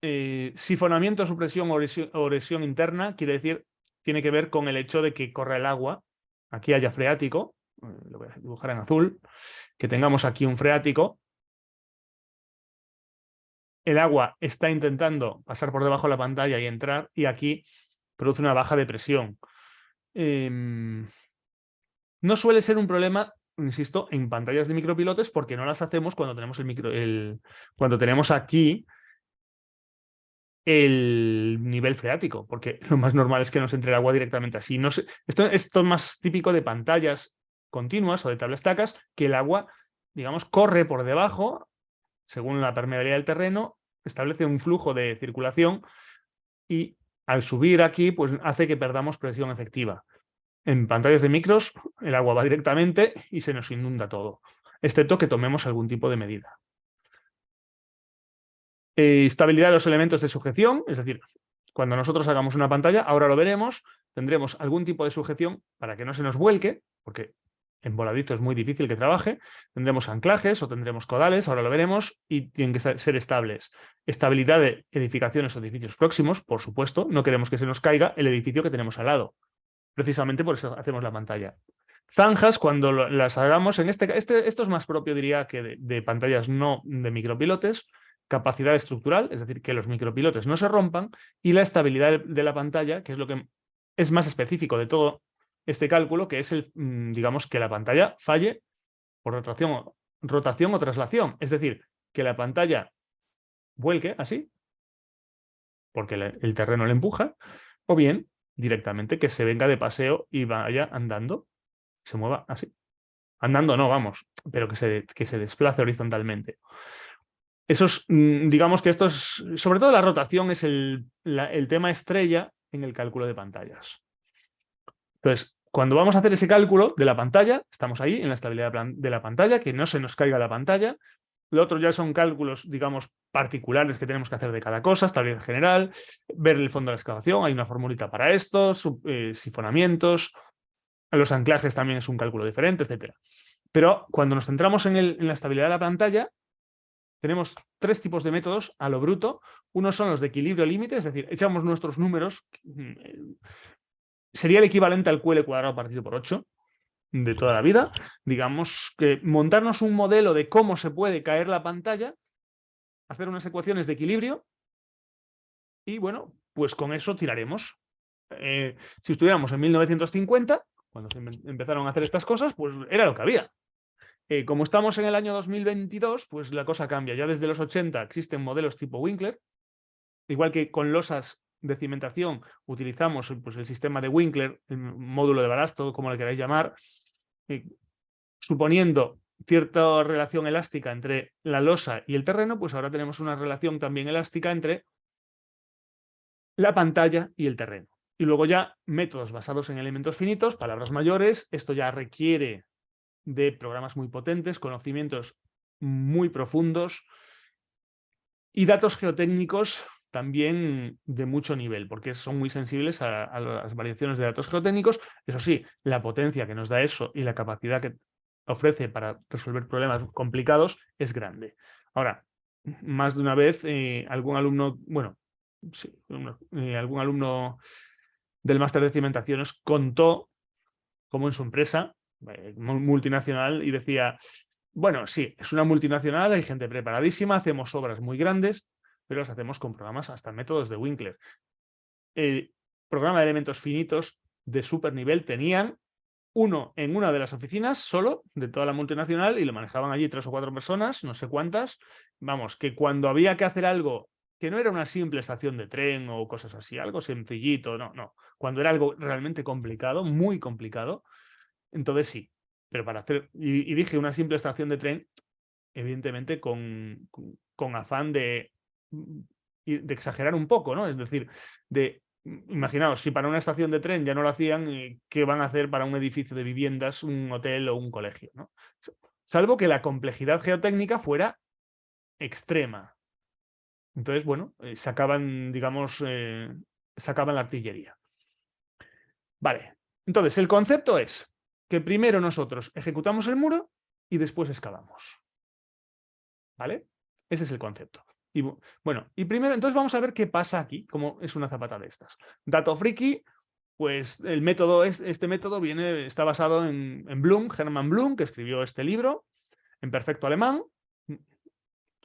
Sifonamiento, supresión o erosión interna, quiere decir, tiene que ver con el hecho de que corra el agua. Aquí haya freático, lo voy a dibujar en azul, que tengamos aquí un freático. El agua está intentando pasar por debajo de la pantalla y entrar, y aquí produce una baja de presión. No suele ser un problema, insisto, en pantallas de micropilotes porque no las hacemos cuando tenemos cuando tenemos aquí el nivel freático, porque lo más normal es que nos entre el agua directamente así. No sé, esto es más típico de pantallas continuas o de tablas tacas, que el agua, digamos, corre por debajo, según la permeabilidad del terreno, establece un flujo de circulación y al subir aquí, pues hace que perdamos presión efectiva. En pantallas de micros, el agua va directamente y se nos inunda todo, excepto que tomemos algún tipo de medida. Estabilidad de los elementos de sujeción, es decir, cuando nosotros hagamos una pantalla, ahora lo veremos, tendremos algún tipo de sujeción para que no se nos vuelque, porque en voladito es muy difícil que trabaje, tendremos anclajes o tendremos codales, ahora lo veremos, y tienen que ser estables. Estabilidad de edificaciones o edificios próximos, por supuesto, no queremos que se nos caiga el edificio que tenemos al lado. Precisamente por eso hacemos la pantalla. Zanjas, cuando las hagamos, esto es más propio, diría, que de pantallas no de micropilotes, capacidad estructural, es decir, que los micropilotes no se rompan, y la estabilidad de la pantalla, que es lo que es más específico de todo este cálculo, que es digamos, que la pantalla falle por rotación o traslación. Es decir, que la pantalla vuelque así, porque el terreno le empuja, o bien directamente que se venga de paseo y vaya andando, se mueva así. Andando no, vamos, pero que se desplace horizontalmente. Digamos que esto es, sobre todo la rotación es el tema estrella en el cálculo de pantallas. Entonces, cuando vamos a hacer ese cálculo de la pantalla, estamos ahí en la estabilidad de la pantalla, que no se nos caiga la pantalla. Lo otro ya son cálculos, digamos, particulares que tenemos que hacer de cada cosa, estabilidad general, ver el fondo de la excavación, hay una formulita para esto, sifonamientos, los anclajes también es un cálculo diferente, etc. Pero cuando nos centramos en la estabilidad de la pantalla, tenemos 3 tipos de métodos a lo bruto. Uno son los de equilibrio límite, es decir, echamos nuestros números, sería el equivalente al QL cuadrado partido por 8 de toda la vida. Digamos que montarnos un modelo de cómo se puede caer la pantalla, hacer unas ecuaciones de equilibrio y, bueno, pues con eso tiraremos. Si estuviéramos en 1950, cuando se empezaron a hacer estas cosas, pues era lo que había. Como estamos en el año 2022, pues la cosa cambia. Ya desde los 80 existen modelos tipo Winkler, igual que con losas de cimentación utilizamos pues, el sistema de Winkler, el módulo de balasto, como le queráis llamar, suponiendo cierta relación elástica entre la losa y el terreno, pues ahora tenemos una relación también elástica entre la pantalla y el terreno. Y luego ya métodos basados en elementos finitos, palabras mayores, esto ya requiere de programas muy potentes, conocimientos muy profundos y datos geotécnicos también de mucho nivel, porque son muy sensibles a las variaciones de datos geotécnicos. Eso sí, la potencia que nos da eso y la capacidad que ofrece para resolver problemas complicados es grande. Ahora, más de una vez, algún alumno, bueno, sí, algún alumno del máster de cimentación nos contó cómo en su empresa multinacional y decía, bueno, sí, es una multinacional, hay gente preparadísima, hacemos obras muy grandes, pero las hacemos con programas hasta métodos de Winkler. El programa de elementos finitos de super nivel tenían uno en una de las oficinas solo de toda la multinacional y lo manejaban allí 3 o 4 personas, no sé cuántas. Vamos, que cuando había que hacer algo que no era una simple estación de tren o cosas así, algo sencillito, no. Cuando era algo realmente complicado, muy complicado, entonces sí. Pero para hacer, y dije una simple estación de tren, evidentemente con afán de exagerar un poco, ¿no? Es decir, imaginaos, si para una estación de tren ya no lo hacían, ¿qué van a hacer para un edificio de viviendas, un hotel o un colegio, ¿no? Salvo que la complejidad geotécnica fuera extrema. Entonces, bueno, sacaban, digamos, sacaban la artillería. Vale, entonces el concepto es que primero nosotros ejecutamos el muro y después excavamos. ¿Vale? Ese es el concepto. Y bueno, y primero entonces vamos a ver qué pasa aquí, cómo es una zapata de estas. Dato friki, pues el método, este método está basado en Bloom, Hermann Bloom, que escribió este libro en perfecto alemán.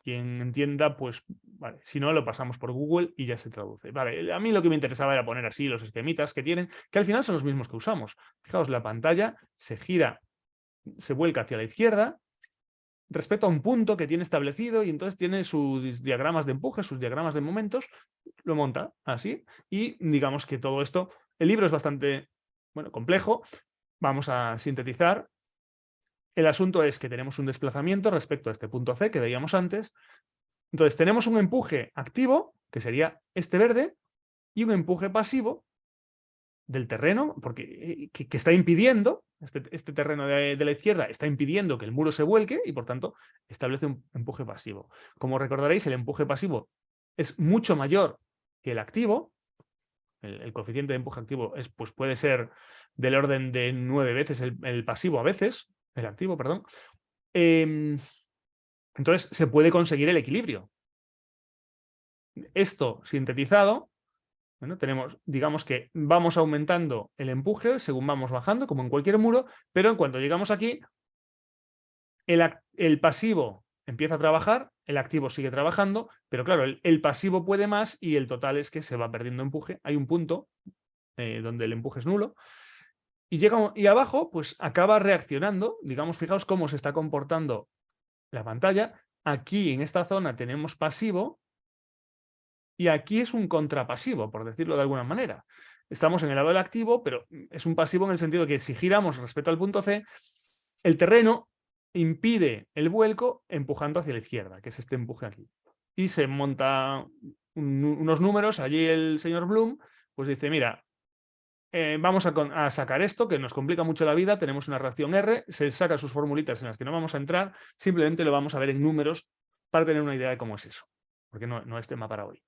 Quien entienda, pues, vale, si no, lo pasamos por Google y ya se traduce. Vale, a mí lo que me interesaba era poner así los esquemitas que tienen, que al final son los mismos que usamos. Fijaos, la pantalla se gira, se vuelca hacia la izquierda, respecto a un punto que tiene establecido y entonces tiene sus diagramas de empuje, sus diagramas de momentos, lo monta así y digamos que todo esto, el libro es bastante, bueno, complejo, vamos a sintetizar. El asunto es que tenemos un desplazamiento respecto a este punto C que veíamos antes, entonces tenemos un empuje activo, que sería este verde, y un empuje pasivo del terreno, porque, que está impidiendo, este terreno de la izquierda está impidiendo que el muro se vuelque y por tanto establece un empuje pasivo. Como recordaréis, el empuje pasivo es mucho mayor que el activo. El coeficiente de empuje activo pues puede ser del orden de 9 veces el pasivo a veces, el activo, perdón. Entonces se puede conseguir el equilibrio. Esto sintetizado, bueno, tenemos, digamos que vamos aumentando el empuje según vamos bajando, como en cualquier muro, pero en cuanto llegamos aquí, el pasivo empieza a trabajar, el activo sigue trabajando, pero claro, el pasivo puede más y el total es que se va perdiendo empuje. Hay un punto donde el empuje es nulo. Y abajo, pues acaba reaccionando, digamos, fijaos cómo se está comportando la pantalla. Aquí en esta zona tenemos pasivo, y aquí es un contrapasivo, por decirlo de alguna manera. Estamos en el lado del activo, pero es un pasivo en el sentido de que si giramos respecto al punto C, el terreno impide el vuelco empujando hacia la izquierda, que es este empuje aquí. Y se monta unos números, allí el señor Bloom pues dice, mira, vamos a sacar esto, que nos complica mucho la vida, tenemos una reacción R, se saca sus formulitas en las que no vamos a entrar, simplemente lo vamos a ver en números para tener una idea de cómo es eso, porque no es tema para hoy.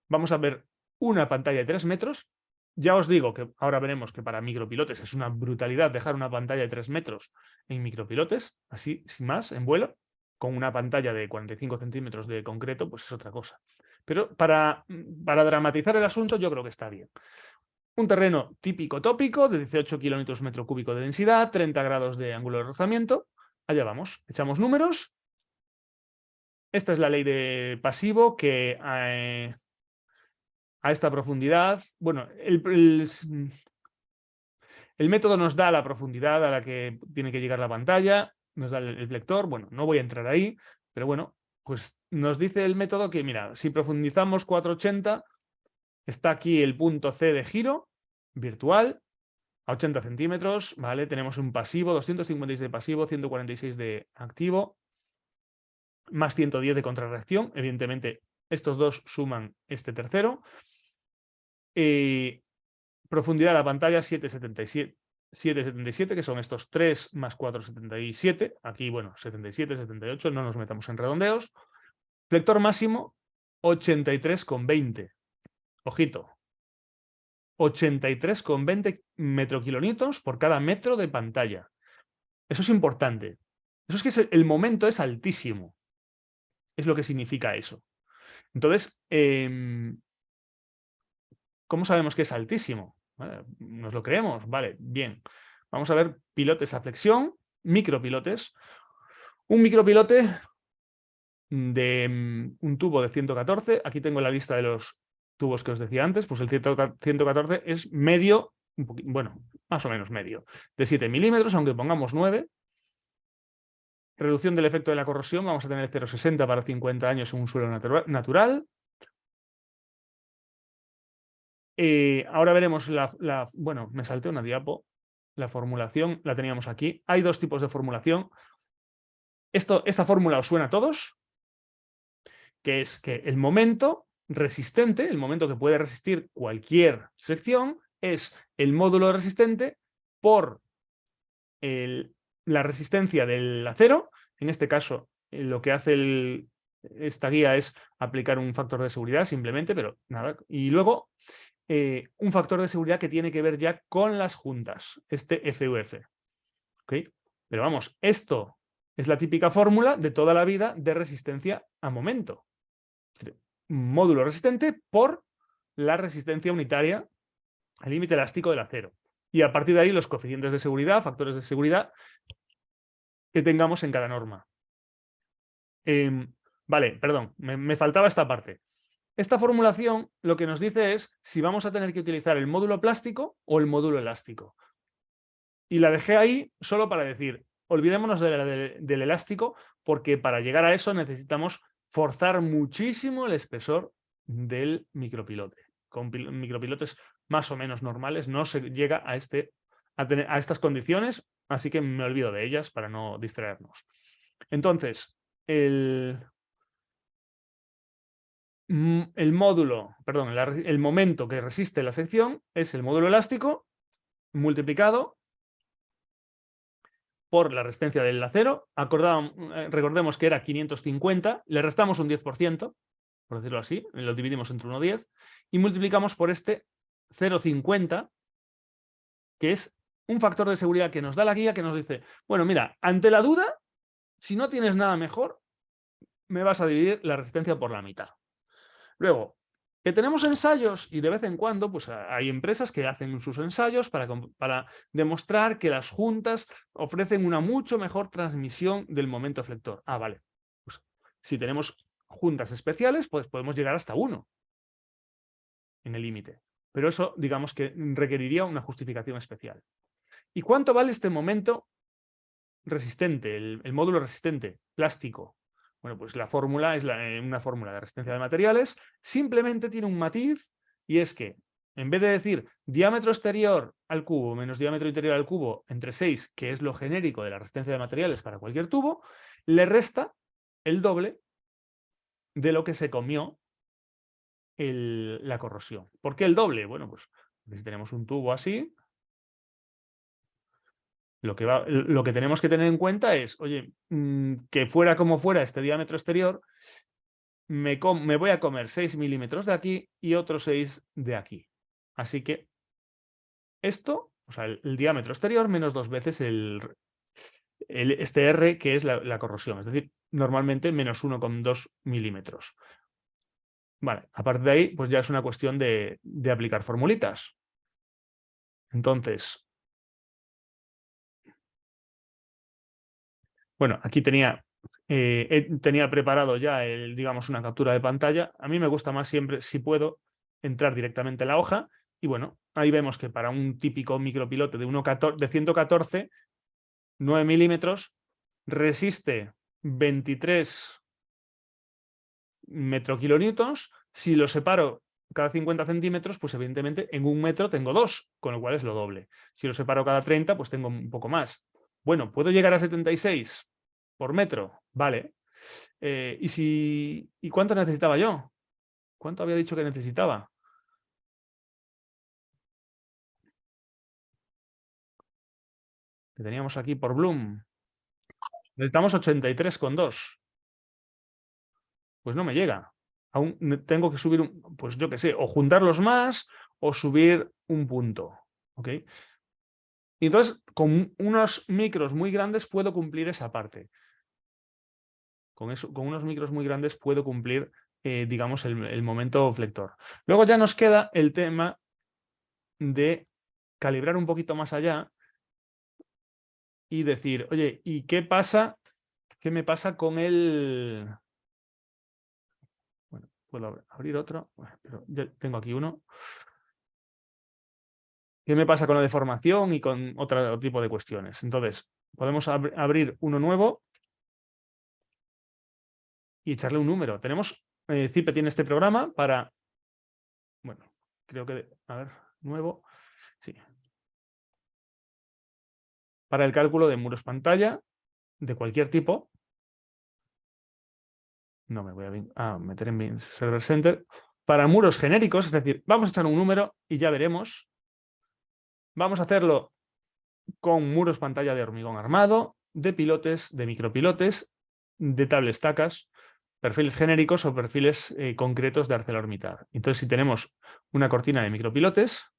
Vamos a ver una pantalla de 3 metros. Ya os digo que ahora veremos que para micropilotes es una brutalidad dejar una pantalla de 3 metros en micropilotes, así, sin más, en vuelo. Con una pantalla de 45 centímetros de concreto, pues es otra cosa. Pero para dramatizar el asunto, yo creo que está bien. Un terreno típico tópico de 18 kilómetros metro cúbico de densidad, 30 grados de ángulo de rozamiento. Allá vamos, echamos números. Esta es la ley de pasivo que a esta profundidad, bueno, el método nos da la profundidad a la que tiene que llegar la pantalla, nos da el vector, bueno, no voy a entrar ahí, pero bueno, pues nos dice el método que, mira, si profundizamos 480, está aquí el punto C de giro virtual, a 80 centímetros, ¿vale? Tenemos un pasivo, 256 de pasivo, 146 de activo, más 110 de contrarreacción, evidentemente estos dos suman este tercero. Profundidad de la pantalla 777, que son estos 3 más 4, 77. Aquí, bueno, 77, 78, no nos metamos en redondeos. Flector máximo 83,20. Ojito. 83,20 metrokilonewtons por cada metro de pantalla. Eso es importante. Eso es que el momento es altísimo. Es lo que significa eso. Entonces, ¿cómo sabemos que es altísimo? ¿Vale? ¿Nos lo creemos? Vale, bien. Vamos a ver pilotes a flexión, micropilotes. Un micropilote de un tubo de 114. Aquí tengo la lista de los tubos que os decía antes. Pues el 114 es medio, bueno, más o menos medio, de 7 milímetros, aunque pongamos 9. Reducción del efecto de la corrosión, vamos a tener 0,60 para 50 años en un suelo natural. Ahora veremos bueno, me salté una diapo. La formulación la teníamos aquí. Hay dos tipos de formulación. Esta fórmula os suena a todos, que es que el momento resistente, el momento que puede resistir cualquier sección, es el módulo resistente por la resistencia del acero. En este caso, lo que hace esta guía es aplicar un factor de seguridad simplemente, pero nada. Y luego un factor de seguridad que tiene que ver ya con las juntas, este FUF. ¿Okay? Pero vamos, esto es la típica fórmula de toda la vida de resistencia a momento. Un módulo resistente por la resistencia unitaria al límite elástico del acero. Y a partir de ahí los coeficientes de seguridad, factores de seguridad que tengamos en cada norma. Vale, perdón, me faltaba esta parte. Esta formulación lo que nos dice es si vamos a tener que utilizar el módulo plástico o el módulo elástico. Y la dejé ahí solo para decir, olvidémonos del elástico, porque para llegar a eso necesitamos forzar muchísimo el espesor del micropilote. Con micropilotes más o menos normales no se llega a estas condiciones, así que me olvido de ellas para no distraernos. Entonces, el módulo, perdón, el momento que resiste la sección es el módulo elástico multiplicado por la resistencia del acero. Recordemos que era 550, le restamos un 10%, por decirlo así, lo dividimos entre 1,10 y multiplicamos por este 0,50, que es un factor de seguridad que nos da la guía, que nos dice, bueno, mira, ante la duda, si no tienes nada mejor, me vas a dividir la resistencia por la mitad. Luego, que tenemos ensayos y de vez en cuando pues hay empresas que hacen sus ensayos para demostrar que las juntas ofrecen una mucho mejor transmisión del momento eflector. Ah, vale. Pues, si tenemos juntas especiales, pues podemos llegar hasta 1 en el límite. Pero eso, digamos que requeriría una justificación especial. ¿Y cuánto vale este momento resistente, el módulo resistente, plástico? Bueno, pues la fórmula es una fórmula de resistencia de materiales, simplemente tiene un matiz, y es que en vez de decir diámetro exterior al cubo menos diámetro interior al cubo entre 6, que es lo genérico de la resistencia de materiales para cualquier tubo, le resta el doble de lo que se comió la corrosión. ¿Por qué el doble? Bueno, pues si tenemos un tubo así, lo que tenemos que tener en cuenta es, oye, que fuera como fuera este diámetro exterior, me voy a comer 6 milímetros de aquí y otros 6 de aquí. Así que esto, o sea, el diámetro exterior menos 2 veces este R, que es la corrosión. Es decir, normalmente menos 1,2 milímetros. Vale, a partir de ahí, pues ya es una cuestión de aplicar formulitas. Entonces, bueno, aquí tenía preparado ya digamos, una captura de pantalla. A mí me gusta más siempre, si puedo, entrar directamente en la hoja. Y bueno, ahí vemos que para un típico micropilote de 114, 9 milímetros, resiste 23 metrokilonewtons. Si lo separo cada 50 centímetros, pues evidentemente en 1 metro tengo 2, con lo cual es lo doble. Si lo separo cada 30, pues tengo un poco más. Bueno, ¿puedo llegar a 76 por metro? Vale. ¿Y cuánto necesitaba yo? ¿Cuánto había dicho que necesitaba? Que teníamos aquí por Bloom. Necesitamos 83,2. Pues no me llega. Aún tengo que subir, pues yo qué sé, o juntarlos más o subir un punto. ¿Ok? Y entonces, con unos micros muy grandes puedo cumplir esa parte. Con unos micros muy grandes puedo cumplir, digamos, el momento flector. Luego ya nos queda el tema de calibrar un poquito más allá y decir, oye, ¿y qué pasa? ¿Qué me pasa con el...? Bueno, puedo abrir otro, pero ya tengo aquí uno. ¿Qué me pasa con la deformación y con otro tipo de cuestiones? Entonces, podemos abrir uno nuevo y echarle un número. CIPE tiene este programa para... Bueno, creo que... A ver, nuevo. Sí. Para el cálculo de muros pantalla de cualquier tipo. No me voy a meter en mi Server Center. Para muros genéricos, es decir, vamos a echar un número y ya veremos. Vamos a hacerlo con muros pantalla de hormigón armado, de pilotes, de micropilotes, de table estacas, perfiles genéricos o perfiles concretos de ArcelorMittal. Entonces, si tenemos una cortina de micropilotes,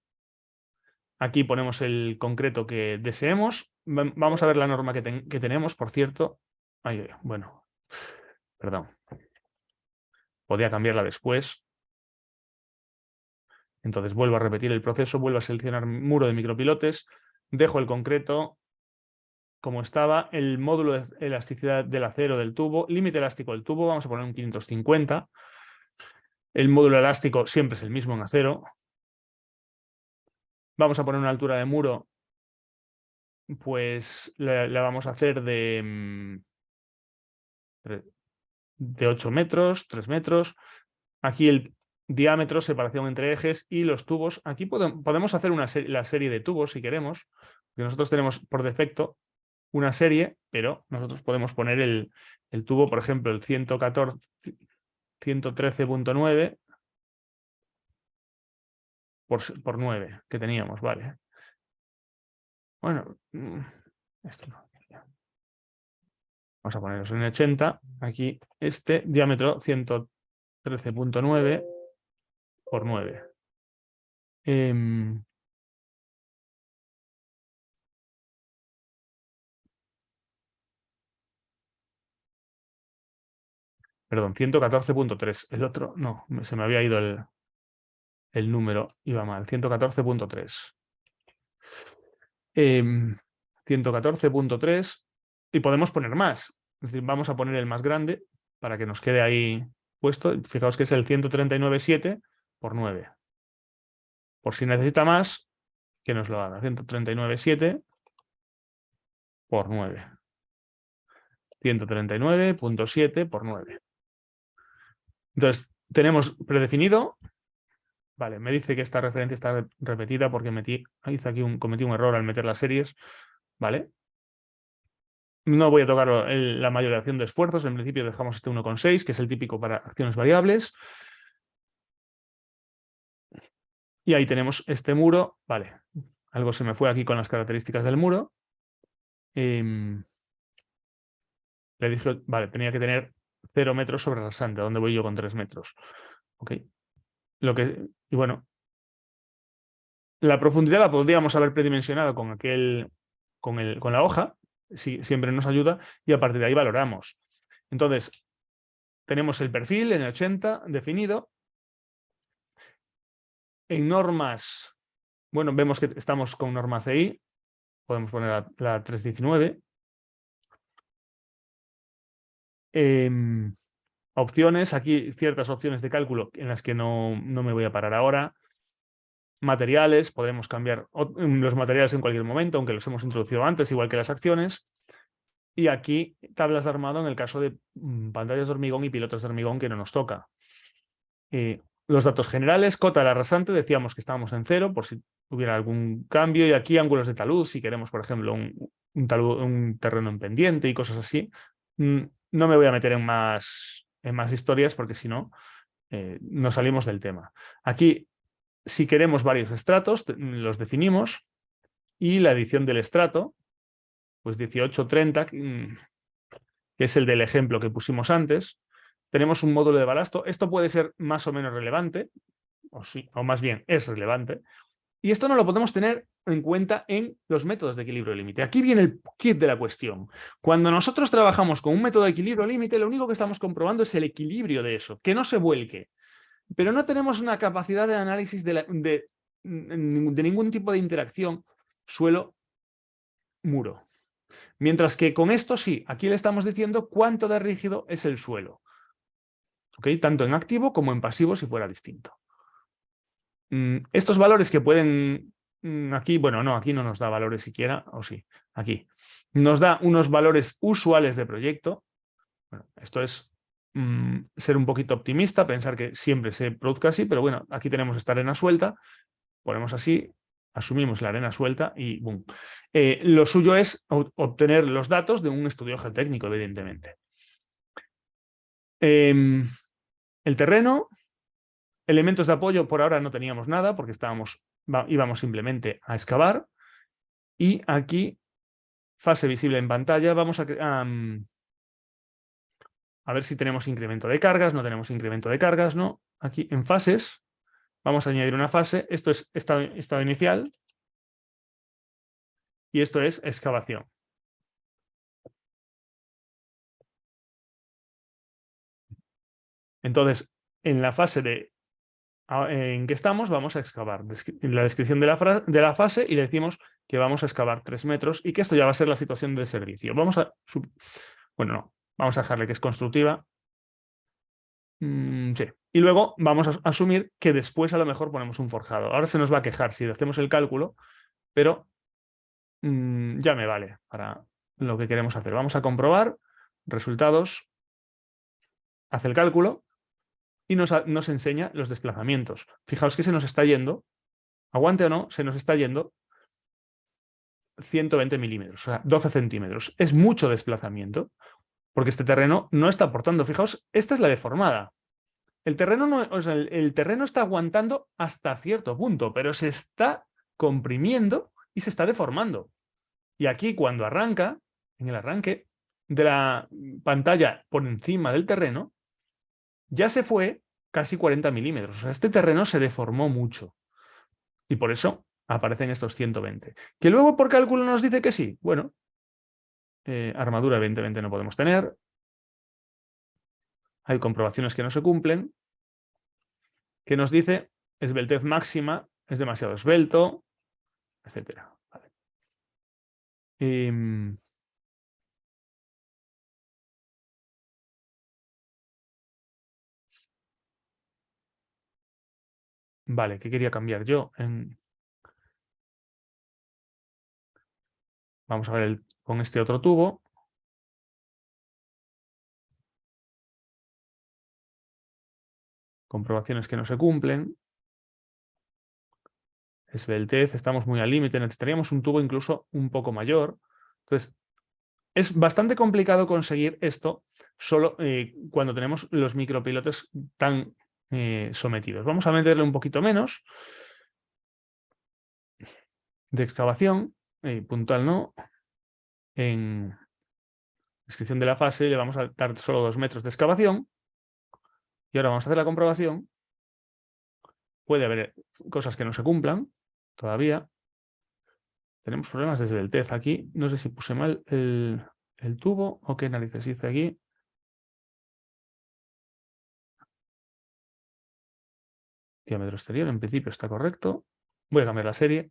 aquí ponemos el concreto que deseemos. Vamos a ver la norma que tenemos, por cierto. Bueno, perdón. Podría cambiarla después. Entonces vuelvo a repetir el proceso, vuelvo a seleccionar muro de micropilotes, dejo el concreto como estaba, el módulo de elasticidad del acero del tubo, límite elástico del tubo, vamos a poner un 550. El módulo elástico siempre es el mismo en acero. Vamos a poner una altura de muro pues la vamos a hacer de 8 metros, 3 metros. Aquí el diámetro, separación entre ejes y los tubos. Aquí podemos hacer la serie de tubos si queremos, porque nosotros tenemos por defecto una serie, pero nosotros podemos poner el tubo, por ejemplo, el 113.9 por 9 que teníamos, vale. Bueno, esto no. Vamos a ponerlos en 80. Aquí este diámetro 113.9 por 9. Perdón, 114.3. El otro, no, se me había ido el número, iba mal. 114.3. 114.3. Y podemos poner más. Es decir, vamos a poner el más grande para que nos quede ahí puesto. Fijaos que es el 139.7 por 9. Por si necesita más, que nos lo haga. 139.7 por 9. 139.7 por 9. Entonces, tenemos predefinido. Vale, me dice que esta referencia está repetida porque cometí un error al meter las series. Vale. No voy a tocar la mayoración de esfuerzos. En principio dejamos este 1,6, que es el típico para acciones variables. Y ahí tenemos este muro. Vale, algo se me fue aquí con las características del muro. Le dije, vale, tenía que tener 0 metros sobre rasante. ¿A dónde voy yo con 3 metros? Ok. Y bueno, la profundidad la podríamos haber predimensionado con la hoja, siempre nos ayuda, y a partir de ahí valoramos. Entonces, tenemos el perfil en el 80 definido. En normas, bueno, vemos que estamos con norma CI, podemos poner la 319. Opciones, aquí ciertas opciones de cálculo en las que no me voy a parar ahora. Materiales, podemos cambiar los materiales en cualquier momento, aunque los hemos introducido antes, igual que las acciones. Y aquí tablas de armado en el caso de pantallas de hormigón y pilotos de hormigón que no nos toca. Los datos generales, cota de la rasante, decíamos que estábamos en 0 por si hubiera algún cambio. Y aquí ángulos de talud, si queremos, por ejemplo, un terreno en pendiente y cosas así. No me voy a meter en más historias porque si no, nos salimos del tema. Aquí, si queremos varios estratos, los definimos. Y la edición del estrato, pues 1830, que es el del ejemplo que pusimos antes. Tenemos un módulo de balasto. Esto puede ser más o menos relevante, o más bien es relevante. Y esto no lo podemos tener en cuenta en los métodos de equilibrio límite. Aquí viene el kit de la cuestión. Cuando nosotros trabajamos con un método de equilibrio límite, lo único que estamos comprobando es el equilibrio de eso, que no se vuelque. Pero no tenemos una capacidad de análisis de ningún tipo de interacción suelo-muro. Mientras que con esto sí, aquí le estamos diciendo cuánto de rígido es el suelo. ¿Okay? Tanto en activo como en pasivo si fuera distinto. Estos valores que pueden... Aquí, bueno, no, aquí no nos da valores siquiera, o sí, aquí. Nos da unos valores usuales de proyecto. Bueno, esto es ser un poquito optimista, pensar que siempre se produzca así, pero bueno, aquí tenemos esta arena suelta, ponemos así, asumimos la arena suelta y ¡boom! Lo suyo es obtener los datos de un estudio geotécnico, evidentemente. El terreno, elementos de apoyo, por ahora no teníamos nada porque íbamos simplemente a excavar. Y aquí, fase visible en pantalla, vamos a ver si tenemos incremento de cargas, no tenemos incremento de cargas, ¿no? Aquí en fases, vamos a añadir una fase. Esto es estado inicial y esto es excavación. Entonces, en la fase en que estamos, vamos a excavar. En la descripción de la fase y le decimos que vamos a excavar 3 metros y que esto ya va a ser la situación de servicio. Bueno, no, vamos a dejarle que es constructiva. Sí. Y luego vamos a asumir que después a lo mejor ponemos un forjado. Ahora se nos va a quejar si hacemos el cálculo, pero ya me vale para lo que queremos hacer. Vamos a comprobar resultados, hace el cálculo y nos enseña los desplazamientos. Fijaos que se nos está yendo, aguante o no, se nos está yendo 120 milímetros, o sea, 12 centímetros. Es mucho desplazamiento, porque este terreno no está aportando. Fijaos, esta es la deformada. El terreno, no, o sea, el terreno está aguantando hasta cierto punto, pero se está comprimiendo y se está deformando. Y aquí cuando arranca, en el arranque de la pantalla por encima del terreno, ya se fue casi 40 milímetros. O sea, este terreno se deformó mucho. Y por eso aparecen estos 120. Que luego por cálculo nos dice que sí. Bueno, armadura evidentemente no podemos tener. Hay comprobaciones que no se cumplen. Que nos dice esbeltez máxima, es demasiado esbelto, etc. Vale. Vale, ¿qué quería cambiar yo? Vamos a ver con este otro tubo. Comprobaciones que no se cumplen. Esbeltez, estamos muy al límite, necesitaríamos un tubo incluso un poco mayor. Entonces, es bastante complicado conseguir esto solo cuando tenemos los micropilotes tan sometidos. Vamos a meterle un poquito menos de excavación, puntual no. En descripción de la fase le vamos a dar solo 2 metros de excavación. Y ahora vamos a hacer la comprobación. Puede haber cosas que no se cumplan todavía. Tenemos problemas de esbeltez aquí. No sé si puse mal el tubo o qué narices hice aquí. Diámetro exterior, en principio está correcto. Voy a cambiar la serie.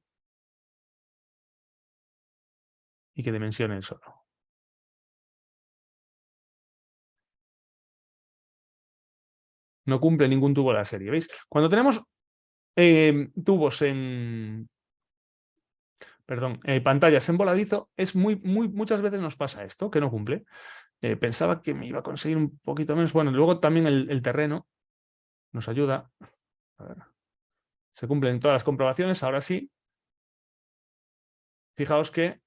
Y que dimensione el solo. No cumple ningún tubo de la serie, ¿veis? Cuando tenemos tubos en... Perdón, pantallas en voladizo, muchas veces nos pasa esto, que no cumple. Pensaba que me iba a conseguir un poquito menos. Bueno, luego también el terreno nos ayuda. A ver. Se cumplen todas las comprobaciones, ahora sí. Fijaos que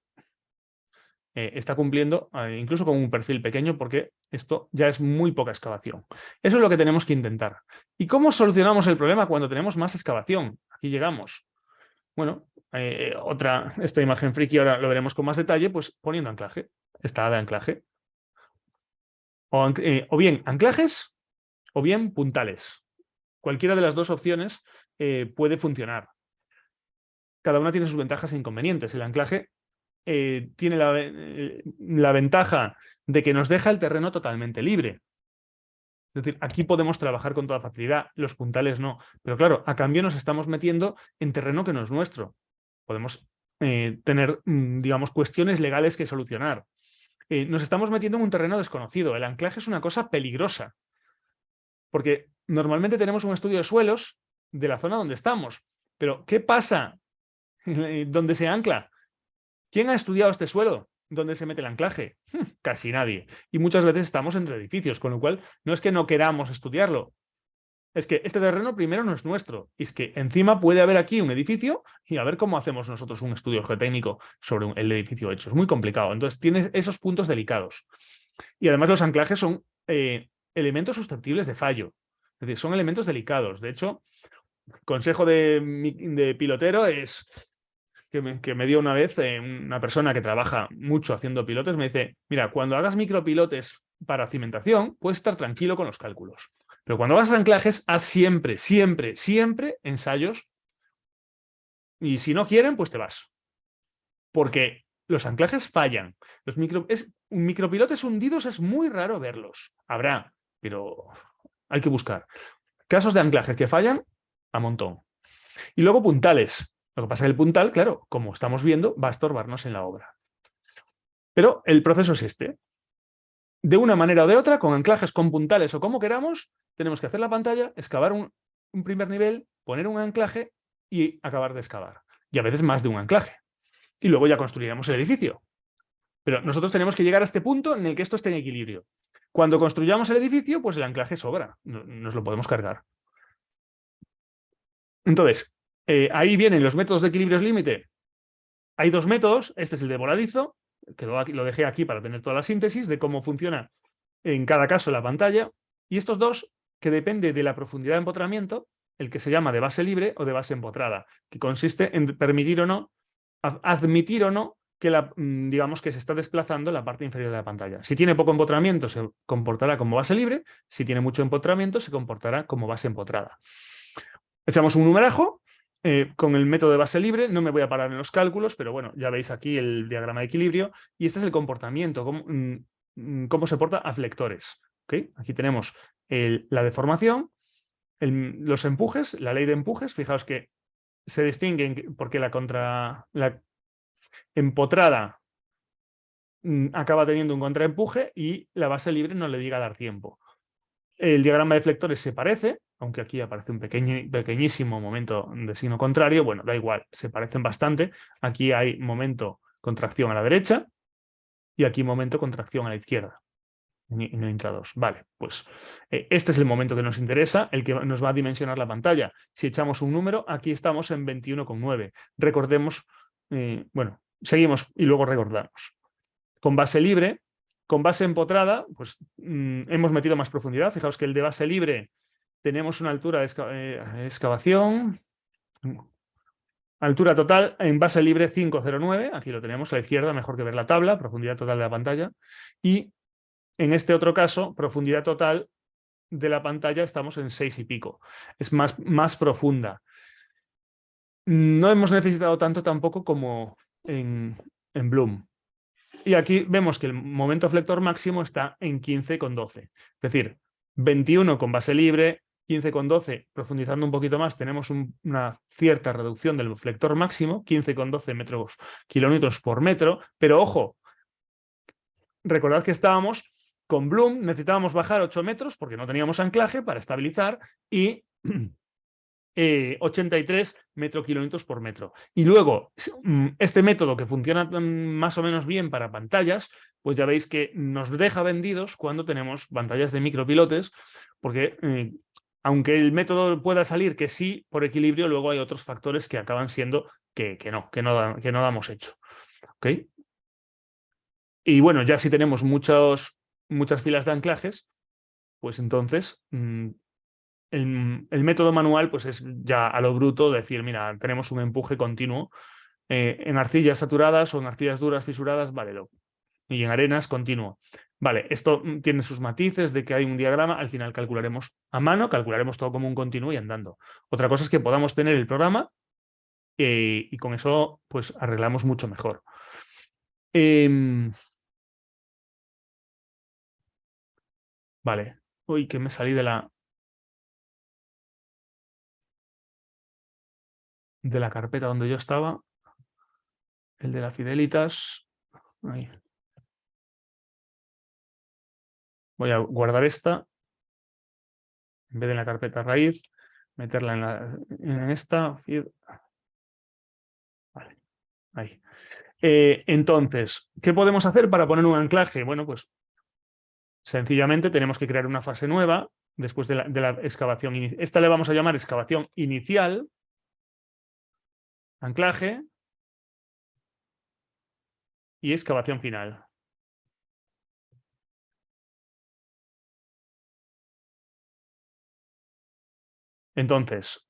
está cumpliendo incluso con un perfil pequeño porque esto ya es muy poca excavación. Eso es lo que tenemos que intentar. ¿Y cómo solucionamos el problema cuando tenemos más excavación? Aquí llegamos. Bueno, esta imagen friki ahora lo veremos con más detalle, pues poniendo anclaje, esta de anclaje. O bien anclajes o bien puntales. Cualquiera de las dos opciones puede funcionar. Cada una tiene sus ventajas e inconvenientes. El anclaje tiene la ventaja de que nos deja el terreno totalmente libre. Es decir, aquí podemos trabajar con toda facilidad, los puntales no. Pero claro, a cambio nos estamos metiendo en terreno que no es nuestro. Podemos tener, digamos, cuestiones legales que solucionar. Nos estamos metiendo en un terreno desconocido. El anclaje es una cosa peligrosa. Porque normalmente tenemos un estudio de suelos de la zona donde estamos. Pero, ¿qué pasa donde se ancla? ¿Quién ha estudiado este suelo? ¿Dónde se mete el anclaje? Casi nadie. Y muchas veces estamos entre edificios, con lo cual no es que no queramos estudiarlo. Es que este terreno primero no es nuestro. Y es que encima puede haber aquí un edificio y a ver cómo hacemos nosotros un estudio geotécnico sobre el edificio hecho. Es muy complicado. Entonces tienes esos puntos delicados. Y además los anclajes son elementos susceptibles de fallo. Es decir, son elementos delicados. De hecho, consejo de pilotero es... Que me dio una vez una persona que trabaja mucho haciendo pilotes, me dice, mira, cuando hagas micropilotes para cimentación, puedes estar tranquilo con los cálculos. Pero cuando hagas anclajes, haz siempre, siempre, siempre ensayos. Y si no quieren, pues te vas. Porque los anclajes fallan. Micropilotes hundidos es muy raro verlos. Habrá, pero hay que buscar. Casos de anclajes que fallan, a montón. Y luego puntales. Lo que pasa es que el puntal, claro, como estamos viendo, va a estorbarnos en la obra. Pero el proceso es este. De una manera o de otra, con anclajes, con puntales o como queramos, tenemos que hacer la pantalla, excavar un primer nivel, poner un anclaje y acabar de excavar. Y a veces más de un anclaje. y luego ya construiremos el edificio. Pero nosotros tenemos que llegar a este punto en el que esto esté en equilibrio. Cuando construyamos el edificio, pues el anclaje sobra, nos lo podemos cargar. Entonces, ahí vienen los métodos de equilibrios límite. Hay dos métodos, este es el de voladizo, que lo dejé aquí para tener toda la síntesis de cómo funciona en cada caso la pantalla, y estos dos, que depende de la profundidad de empotramiento, el que se llama de base libre o de base empotrada, que consiste en permitir o no, admitir o no que digamos que se está desplazando la parte inferior de la pantalla. Si tiene poco empotramiento se comportará como base libre, si tiene mucho empotramiento se comportará como base empotrada. Echamos un numerajo con el método de base libre, no me voy a parar en los cálculos, pero bueno, ya veis aquí el diagrama de equilibrio y este es el comportamiento, cómo se porta a flectores. ¿Okay? Aquí tenemos la deformación, los empujes, la ley de empujes, fijaos que se distinguen porque la empotrada acaba teniendo un contraempuje y la base libre no le llega a dar tiempo. El diagrama de flectores se parece, aunque aquí aparece un pequeñísimo momento de signo contrario, bueno, da igual, se parecen bastante. Aquí hay momento contracción a la derecha y aquí momento contracción a la izquierda. En el intra 2. Vale, pues este es el momento que nos interesa, el que nos va a dimensionar la pantalla. Si echamos un número, aquí estamos en 21,9. Recordemos, bueno, seguimos y luego recordamos. Con base libre, con base empotrada, pues hemos metido más profundidad. Fijaos que el de base libre tenemos una altura de excavación. Altura total en base libre 509. Aquí lo tenemos a la izquierda, mejor que ver la tabla, profundidad total de la pantalla. Y en este otro caso, profundidad total de la pantalla estamos en 6 y pico. Es más profunda. No hemos necesitado tanto tampoco como en Bloom. Y aquí vemos que el momento flector máximo está en 15,12. Es decir, 21 con base libre, 15,12, profundizando un poquito más, tenemos una cierta reducción del flector máximo, 15,12 kilonewtons por metro, pero ojo, recordad que estábamos con Bloom, necesitábamos bajar 8 metros porque no teníamos anclaje para estabilizar y 83 kilómetros por metro. Y luego, este método que funciona más o menos bien para pantallas, pues ya veis que nos deja vendidos cuando tenemos pantallas de micropilotes, porque aunque el método pueda salir que sí, por equilibrio, luego hay otros factores que acaban siendo que no damos hecho. ¿Okay? Y bueno, ya si tenemos muchas filas de anclajes, pues entonces el método manual pues es ya a lo bruto decir, mira, tenemos un empuje continuo en arcillas saturadas o en arcillas duras fisuradas, vale, y en arenas continuo. Vale, esto tiene sus matices de que hay un diagrama, al final calcularemos a mano, calcularemos todo como un continuo y andando. Otra cosa es que podamos tener el programa y con eso pues arreglamos mucho mejor. Vale, uy, que me salí de la carpeta donde yo estaba, el de la Fidelitas. Ahí. Voy a guardar esta, en vez de en la carpeta raíz, meterla en esta. Vale, ahí. Entonces, ¿qué podemos hacer para poner un anclaje? Bueno, pues sencillamente tenemos que crear una fase nueva después de la excavación inicial. Esta le vamos a llamar excavación inicial, anclaje y excavación final. Entonces,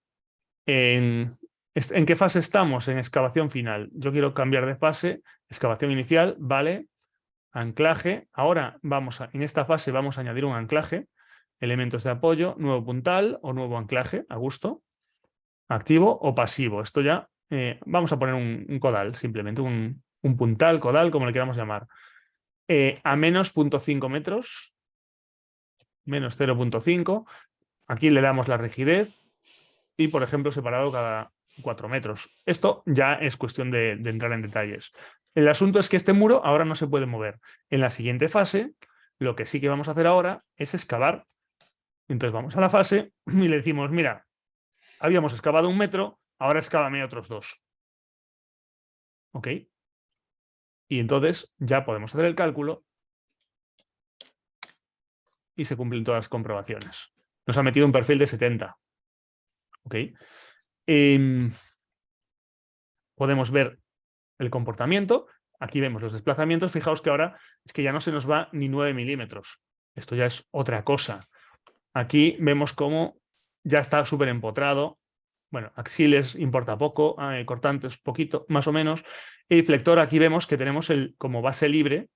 ¿en qué fase estamos? En excavación final. Yo quiero cambiar de fase, excavación inicial, vale, anclaje. Ahora en esta fase vamos a añadir un anclaje, elementos de apoyo, nuevo puntal o nuevo anclaje, a gusto, activo o pasivo. Esto ya, vamos a poner un codal, simplemente un puntal, codal, como le queramos llamar. A menos 0,5 metros, menos 0,5. Aquí le damos la rigidez y, por ejemplo, separado cada 4 metros. Esto ya es cuestión de entrar en detalles. El asunto es que este muro ahora no se puede mover. En la siguiente fase, lo que sí que vamos a hacer ahora es excavar. Entonces vamos a la fase y le decimos, mira, habíamos excavado 1 metro, ahora excávame otros 2. ¿Ok? Y entonces ya podemos hacer el cálculo y se cumplen todas las comprobaciones. Nos ha metido un perfil de 70. ¿Ok? Podemos ver el comportamiento. Aquí vemos los desplazamientos. Fijaos que ahora es que ya no se nos va ni 9 milímetros. Esto ya es otra cosa. Aquí vemos cómo ya está súper empotrado. Bueno, axiles importa poco, cortantes poquito, más o menos. Y flector, aquí vemos que tenemos como base libre,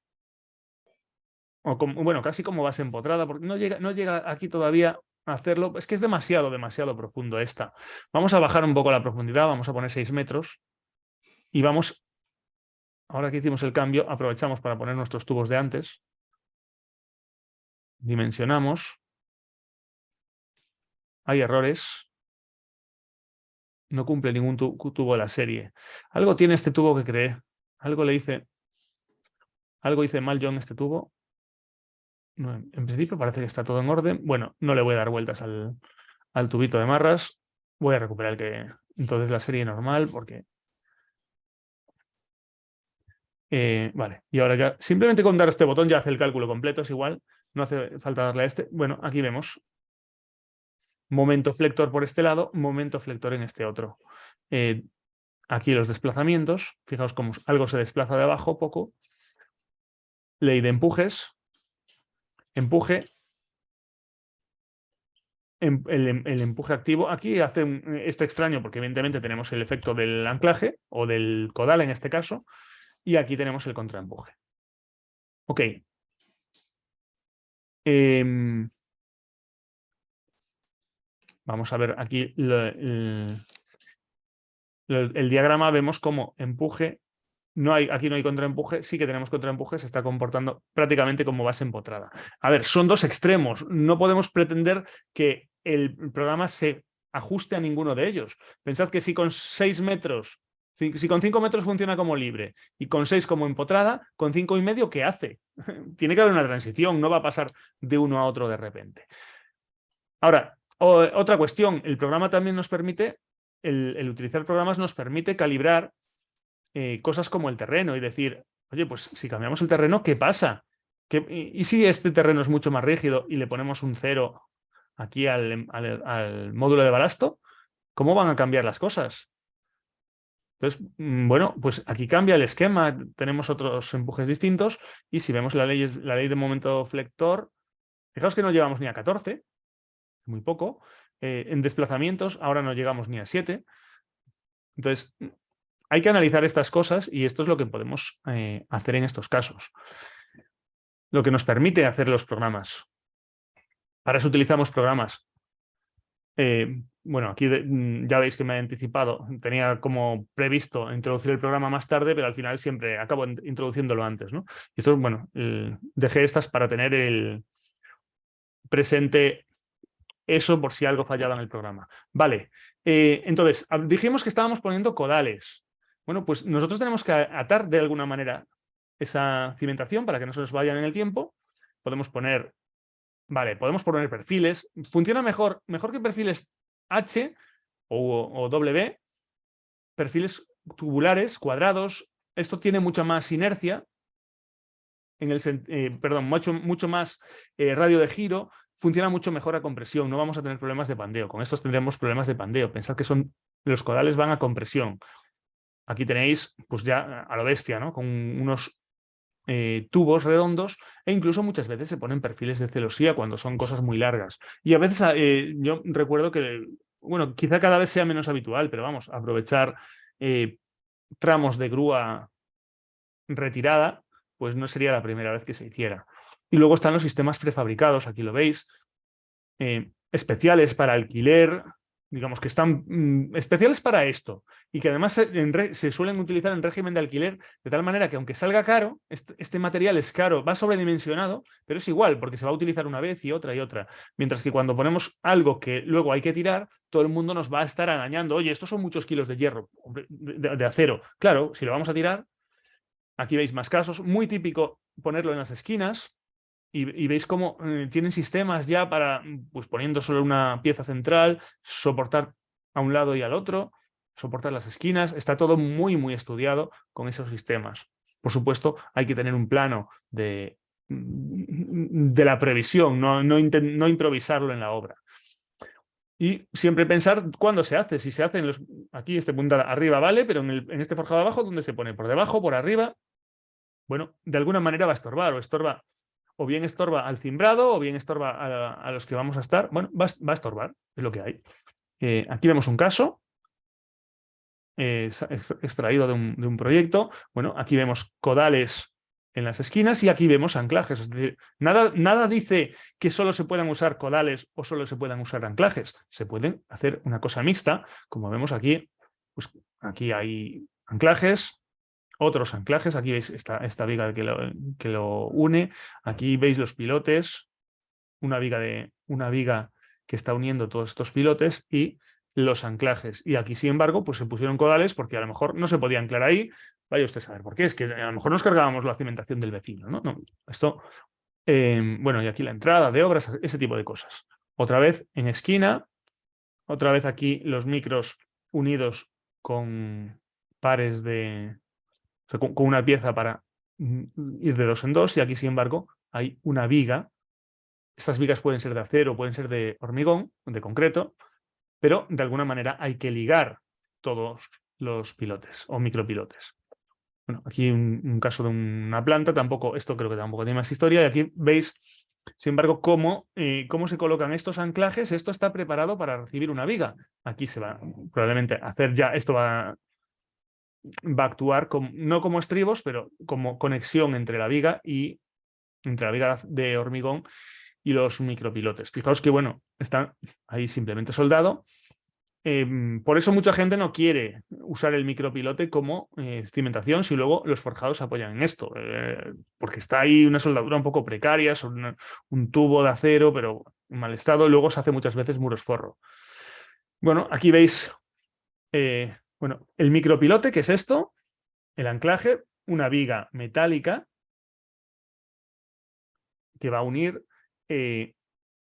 o como, bueno, casi como base empotrada, porque no llega aquí todavía a hacerlo. Es que es demasiado profundo esta. Vamos a bajar un poco la profundidad, vamos a poner 6 metros y vamos, ahora que hicimos el cambio, aprovechamos para poner nuestros tubos de antes. Dimensionamos. Hay errores. No cumple ningún tubo de la serie. Algo tiene este tubo que creé. Algo hice mal yo en este tubo. No, en principio parece que está todo en orden. Bueno, no le voy a dar vueltas al tubito de marras. Voy a recuperar entonces la serie normal porque... vale, y ahora ya simplemente con dar este botón ya hace el cálculo completo, es igual. No hace falta darle a este. Bueno, aquí vemos momento flector por este lado, momento flector en este otro. Aquí los desplazamientos. Fijaos cómo algo se desplaza de abajo poco. Ley de empujes. Empuje. El empuje activo. Aquí hace este extraño porque evidentemente tenemos el efecto del anclaje o del codal en este caso. Y aquí tenemos el contraempuje. Ok. Vamos a ver aquí el diagrama. Vemos cómo empuje. Aquí no hay contraempuje, sí que tenemos contraempuje, se está comportando prácticamente como base empotrada. A ver, son dos extremos, no podemos pretender que el programa se ajuste a ninguno de ellos. Pensad que si con 6 metros, si con 5 metros funciona como libre y con 6 como empotrada, con 5,5, ¿qué hace? Tiene que haber una transición, no va a pasar de uno a otro de repente. Ahora, otra cuestión, el programa también nos permite, el utilizar programas nos permite calibrar cosas como el terreno y decir, oye, pues si cambiamos el terreno, ¿qué pasa? ¿Y si este terreno es mucho más rígido y le ponemos un 0 aquí al módulo de balasto? ¿Cómo van a cambiar las cosas? Entonces, bueno, pues aquí cambia el esquema, tenemos otros empujes distintos y si vemos la ley de momento flector, fijaos que no llegamos ni a 14, muy poco. En desplazamientos ahora no llegamos ni a 7. Entonces, hay que analizar estas cosas y esto es lo que podemos hacer en estos casos. Lo que nos permite hacer los programas. Para eso utilizamos programas. Bueno, aquí ya veis que me he anticipado. Tenía como previsto introducir el programa más tarde, pero al final siempre acabo introduciéndolo antes, ¿no? Y esto, bueno, dejé estas para tener el presente eso por si algo fallaba en el programa. Vale, entonces, dijimos que estábamos poniendo codales. Bueno, pues nosotros tenemos que atar de alguna manera esa cimentación para que no se nos vayan en el tiempo. Podemos poner, vale, podemos poner perfiles. Funciona mejor que perfiles H o W, perfiles tubulares, cuadrados. Esto tiene mucha más inercia, perdón, mucho más radio de giro, funciona mucho mejor a compresión, no vamos a tener problemas de pandeo. Con estos tendremos problemas de pandeo. Pensad que los codales van a compresión. Aquí tenéis, pues ya a lo bestia, ¿no? Con unos tubos redondos e incluso muchas veces se ponen perfiles de celosía cuando son cosas muy largas. Y a veces yo recuerdo que, bueno, quizá cada vez sea menos habitual, pero vamos, aprovechar tramos de grúa retirada, pues no sería la primera vez que se hiciera. Y luego están los sistemas prefabricados, aquí lo veis, especiales para alquiler, digamos que están especiales para esto y que además se suelen utilizar en régimen de alquiler de tal manera que aunque salga caro, este material es caro, va sobredimensionado, pero es igual porque se va a utilizar una vez y otra y otra. Mientras que cuando ponemos algo que luego hay que tirar, todo el mundo nos va a estar arañando. Oye, estos son muchos kilos de hierro, de acero. Claro, si lo vamos a tirar, aquí veis más casos. Muy típico ponerlo en las esquinas. Y veis cómo tienen sistemas ya para, pues poniendo solo una pieza central, soportar a un lado y al otro, soportar las esquinas. Está todo muy, muy estudiado con esos sistemas. por supuesto, hay que tener un plano de la previsión, no improvisarlo en la obra. Y siempre pensar cuándo se hace. Si se hace aquí este punto arriba vale, pero en este forjado abajo, ¿dónde se pone? ¿Por debajo, por arriba? Bueno, de alguna manera va a estorbar, o bien estorba al cimbrado, o bien estorba a los que vamos a estar. Bueno, va a estorbar, es lo que hay. Aquí vemos un caso extraído de un proyecto. Bueno, aquí vemos codales en las esquinas y aquí vemos anclajes. Es decir, nada dice que solo se puedan usar codales o solo se puedan usar anclajes. Se pueden hacer una cosa mixta, como vemos aquí. Pues aquí hay anclajes, otros anclajes. Aquí veis esta viga que lo une. Aquí veis los pilotes, una viga que está uniendo todos estos pilotes y los anclajes. Y aquí, sin embargo, pues se pusieron codales porque a lo mejor no se podía anclar ahí. Vaya usted a saber por qué. Es que a lo mejor nos cargábamos la cimentación del vecino, ¿no? Esto, bueno, y aquí la entrada de obras, ese tipo de cosas. Otra vez en esquina, otra vez aquí los micros unidos con pares o sea, con una pieza para ir de 2 en 2, y aquí, sin embargo, hay una viga. Estas vigas pueden ser de acero, pueden ser de hormigón, de concreto, pero de alguna manera hay que ligar todos los pilotes o micropilotes. Bueno, aquí un caso de una planta, esto creo que tampoco tiene más historia, y aquí veis, sin embargo, cómo se colocan estos anclajes. Esto está preparado para recibir una viga. Aquí se va probablemente a hacer ya, esto va a actuar no como estribos, pero como conexión entre la viga de hormigón y los micropilotes. Fijaos que, bueno, está ahí simplemente soldado. Por eso mucha gente no quiere usar el micropilote como cimentación si luego los forjados apoyan en esto, porque está ahí una soldadura un poco precaria, son un tubo de acero, pero en mal estado, y luego se hace muchas veces muros forro. Bueno, aquí veis bueno, el micropilote, que es esto, el anclaje, una viga metálica que va a unir,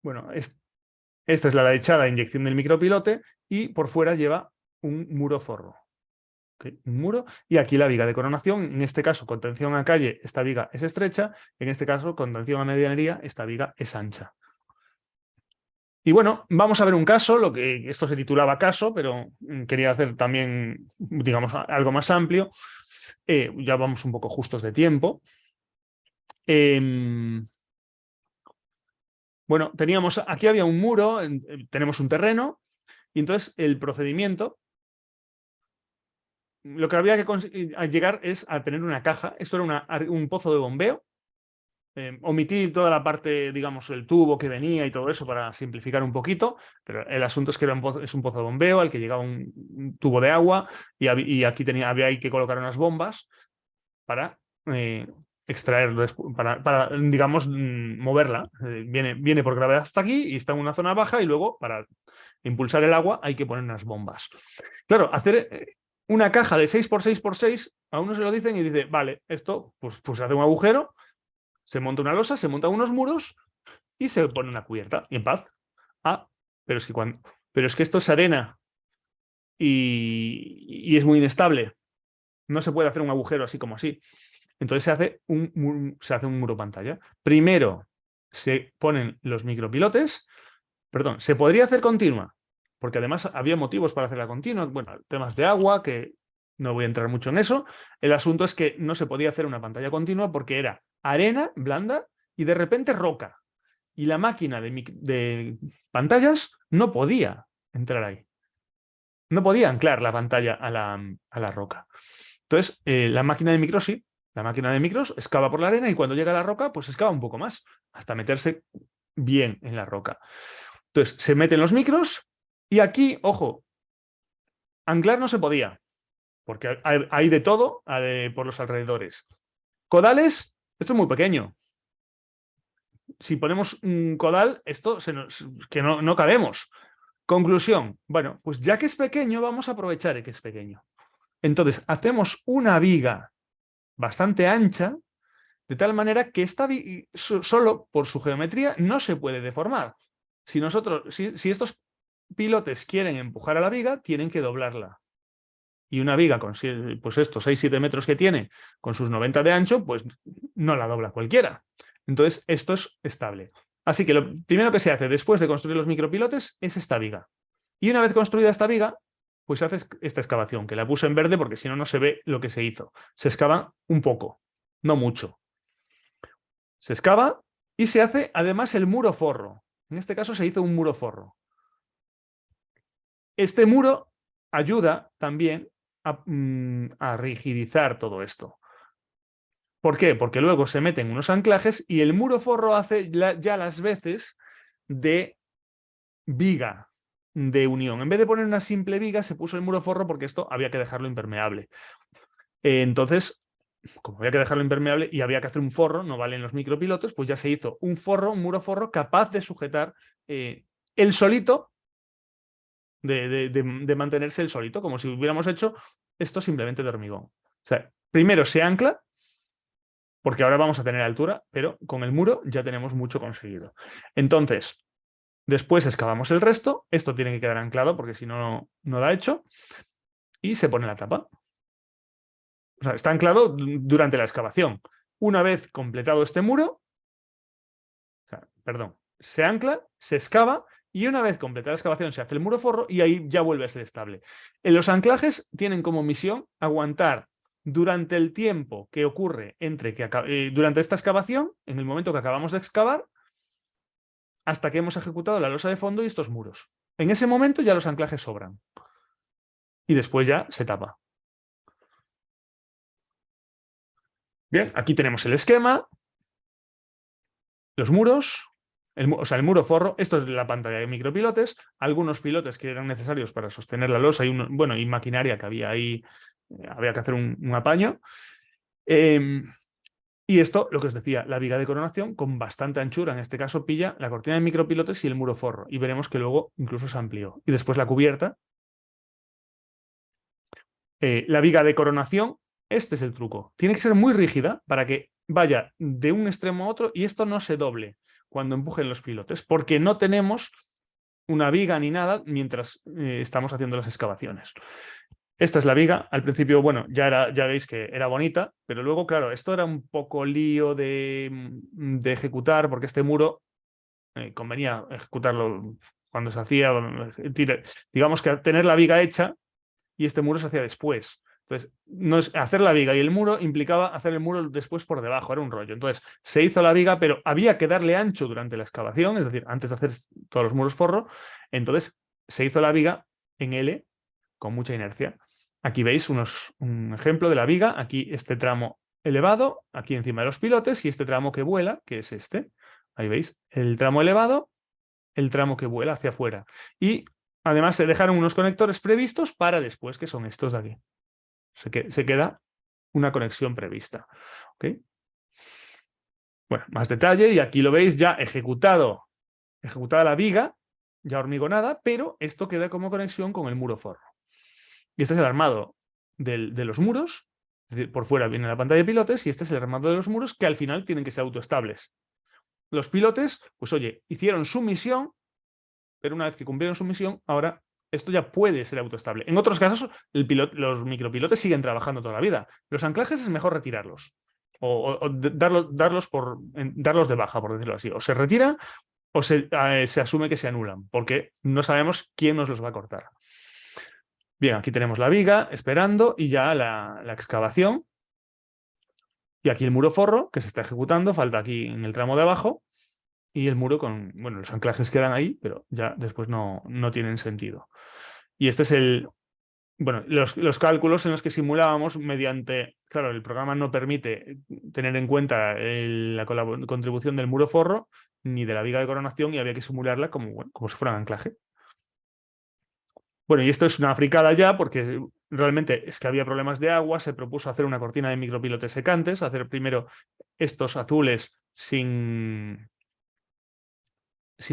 bueno, esta es la dechada de inyección del micropilote y por fuera lleva un muro forro. ¿Okay? Un muro, y aquí la viga de coronación, en este caso contención a calle, esta viga es estrecha, en este caso contención a medianería, esta viga es ancha. Y bueno, vamos a ver un caso, esto se titulaba caso, pero quería hacer también, digamos, algo más amplio. Ya vamos un poco justos de tiempo. Bueno, aquí había un muro, tenemos un terreno, y entonces el procedimiento, lo que había que llegar es a tener una caja. Esto era un pozo de bombeo. Omití toda la parte, digamos, el tubo que venía y todo eso para simplificar un poquito, pero el asunto es que es un pozo de bombeo al que llegaba un tubo de agua y aquí había que colocar unas bombas para extraerlo, para digamos, moverla. Viene por gravedad hasta aquí y está en una zona baja, y luego para impulsar el agua hay que poner unas bombas. Claro, hacer una caja de 6x6x6, a uno se lo dicen y dice, vale, esto pues se hace un agujero, se monta una losa, se montan unos muros y se pone una cubierta y en paz. Ah, pero es que esto es arena y es muy inestable. No se puede hacer un agujero así como así. Entonces se hace un muro pantalla. Primero se ponen los micropilotes. Perdón, se podría hacer continua, porque además había motivos para hacerla continua. Bueno, temas de agua, que no voy a entrar mucho en eso. El asunto es que no se podía hacer una pantalla continua porque era arena blanda y de repente roca. Y la máquina de pantallas no podía entrar ahí. No podía anclar la pantalla a la roca. Entonces, la máquina de micros sí. La máquina de micros excava por la arena y cuando llega a la roca, pues excava un poco más, hasta meterse bien en la roca. Entonces, se meten los micros y aquí, ojo, anclar no se podía, porque hay de todo por los alrededores. Codales, esto es muy pequeño. Si ponemos un codal, esto que no cabemos. Conclusión, bueno, pues ya que es pequeño, vamos a aprovechar que es pequeño. Entonces, hacemos una viga bastante ancha, de tal manera que esta solo por su geometría no se puede deformar. Si estos pilotes quieren empujar a la viga, tienen que doblarla. Y una viga con pues estos 6-7 metros que tiene, con sus 90 de ancho, pues no la dobla cualquiera. Entonces, esto es estable. Así que lo primero que se hace después de construir los micropilotes es esta viga. Y una vez construida esta viga, pues hace esta excavación, que la puse en verde porque si no, no se ve lo que se hizo. Se excava un poco, no mucho. Se excava y se hace además el muro forro. En este caso se hizo un muro forro. Este muro ayuda también a rigidizar todo esto. ¿Por qué? Porque luego se meten unos anclajes y el muro forro hace ya las veces de viga de unión. En vez de poner una simple viga, se puso el muro forro porque esto había que dejarlo impermeable. Entonces, como había que dejarlo impermeable y había que hacer un forro, no valen los micropilotes, pues ya se hizo un forro, un muro forro capaz de sujetar el solito, de mantenerse el solito, como si hubiéramos hecho esto simplemente de hormigón. O sea, primero se ancla, porque ahora vamos a tener altura, pero con el muro ya tenemos mucho conseguido. Entonces, después excavamos el resto, esto tiene que quedar anclado porque si no, no da hecho, y se pone la tapa. O sea, está anclado durante la excavación. Una vez completado este muro, se ancla, se excava y una vez completada la excavación se hace el muro forro y ahí ya vuelve a ser estable. En los anclajes tienen como misión aguantar durante el tiempo que ocurre durante esta excavación, en el momento que acabamos de excavar, hasta que hemos ejecutado la losa de fondo y estos muros. En ese momento ya los anclajes sobran. Y después ya se tapa. Bien, aquí tenemos el esquema, los muros, el muro forro. Esto es la pantalla de micropilotes, algunos pilotes que eran necesarios para sostener la losa y maquinaria que había ahí, había que hacer un apaño. Y esto, lo que os decía, la viga de coronación con bastante anchura, en este caso pilla la cortina de micropilotes y el muro forro. Y veremos que luego incluso se amplió. Y después la cubierta. La viga de coronación, este es el truco. Tiene que ser muy rígida para que vaya de un extremo a otro y esto no se doble cuando empujen los pilotes, porque no tenemos una viga ni nada mientras estamos haciendo las excavaciones. Esta es la viga. Al principio, bueno, ya veis que era bonita, pero luego, claro, esto era un poco lío de ejecutar, porque este muro convenía ejecutarlo cuando se hacía, digamos que tener la viga hecha y este muro se hacía después. Entonces, hacer la viga y el muro implicaba hacer el muro después por debajo, era un rollo. Entonces, se hizo la viga, pero había que darle ancho durante la excavación, es decir, antes de hacer todos los muros forro. Entonces, se hizo la viga en L con mucha inercia. Aquí veis un ejemplo de la viga, aquí este tramo elevado, aquí encima de los pilotes, y este tramo que vuela, que es este. Ahí veis, el tramo elevado, el tramo que vuela hacia afuera. Y además se dejaron unos conectores previstos para después, que son estos de aquí. Se queda una conexión prevista. ¿Okay? Bueno, más detalle, y aquí lo veis ya ejecutada la viga, ya hormigonada, pero esto queda como conexión con el muro forro. Y este es el armado de los muros, es decir, por fuera viene la pantalla de pilotes, y este es el armado de los muros que al final tienen que ser autoestables. Los pilotes, pues oye, hicieron su misión, pero una vez que cumplieron su misión, ahora esto ya puede ser autoestable. En otros casos, los micropilotes siguen trabajando toda la vida. Los anclajes es mejor retirarlos o darlos de baja, por decirlo así. O se retiran o se asume que se anulan, porque no sabemos quién nos los va a cortar. Bien, aquí tenemos la viga esperando y ya la excavación. Y aquí el muro forro que se está ejecutando, falta aquí en el tramo de abajo. Y el muro bueno, los anclajes quedan ahí, pero ya después no tienen sentido. Y este es los cálculos en los que simulábamos mediante, claro, el programa no permite tener en cuenta la contribución del muro forro ni de la viga de coronación y había que simularla como si fuera un anclaje. Bueno, y esto es una fricada ya porque realmente es que había problemas de agua, se propuso hacer una cortina de micropilotes secantes, hacer primero estos azules sin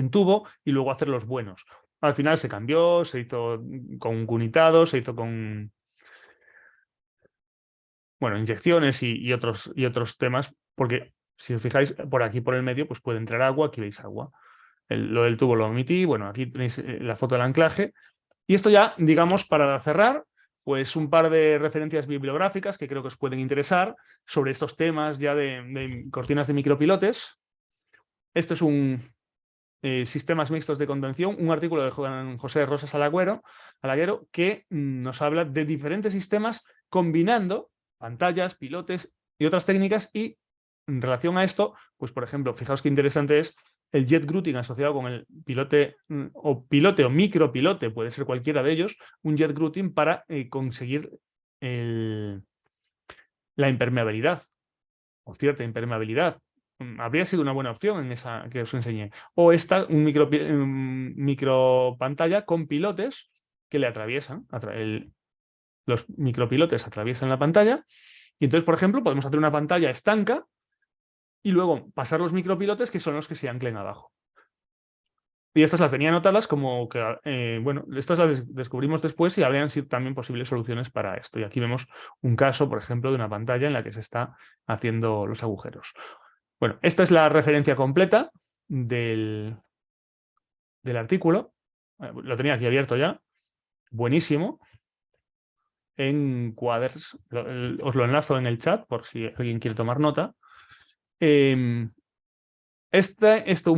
tubo y luego hacer los buenos. Al final se cambió, se hizo con cunitado, se hizo con inyecciones y otros temas, porque si os fijáis, por aquí por el medio pues puede entrar agua, aquí veis agua. Lo del tubo lo omití, bueno, aquí tenéis la foto del anclaje. Y esto ya, digamos, para cerrar, pues un par de referencias bibliográficas que creo que os pueden interesar sobre estos temas ya de cortinas de micropilotes. Este es un sistemas mixtos de contención, un artículo de Juan José Rosas Alaguero que nos habla de diferentes sistemas combinando pantallas, pilotes y otras técnicas, y en relación a esto, pues por ejemplo, fijaos qué interesante es el jet grouting asociado con el pilote o micropilote, puede ser cualquiera de ellos, un jet grouting para conseguir la impermeabilidad o cierta impermeabilidad. Habría sido una buena opción en esa que os enseñé. O esta, un micro pantalla con pilotes que le atraviesan. Los micropilotes atraviesan la pantalla y entonces, por ejemplo, podemos hacer una pantalla estanca y luego pasar los micropilotes que son los que se anclen abajo. Y estas las tenía anotadas como que, bueno, estas las descubrimos después y habrían sido también posibles soluciones para esto. Y aquí vemos un caso, por ejemplo, de una pantalla en la que se está haciendo los agujeros. Bueno, esta es la referencia completa del artículo. Lo tenía aquí abierto ya. Buenísimo. En Quaders. Os lo enlazo en el chat por si alguien quiere tomar nota. Un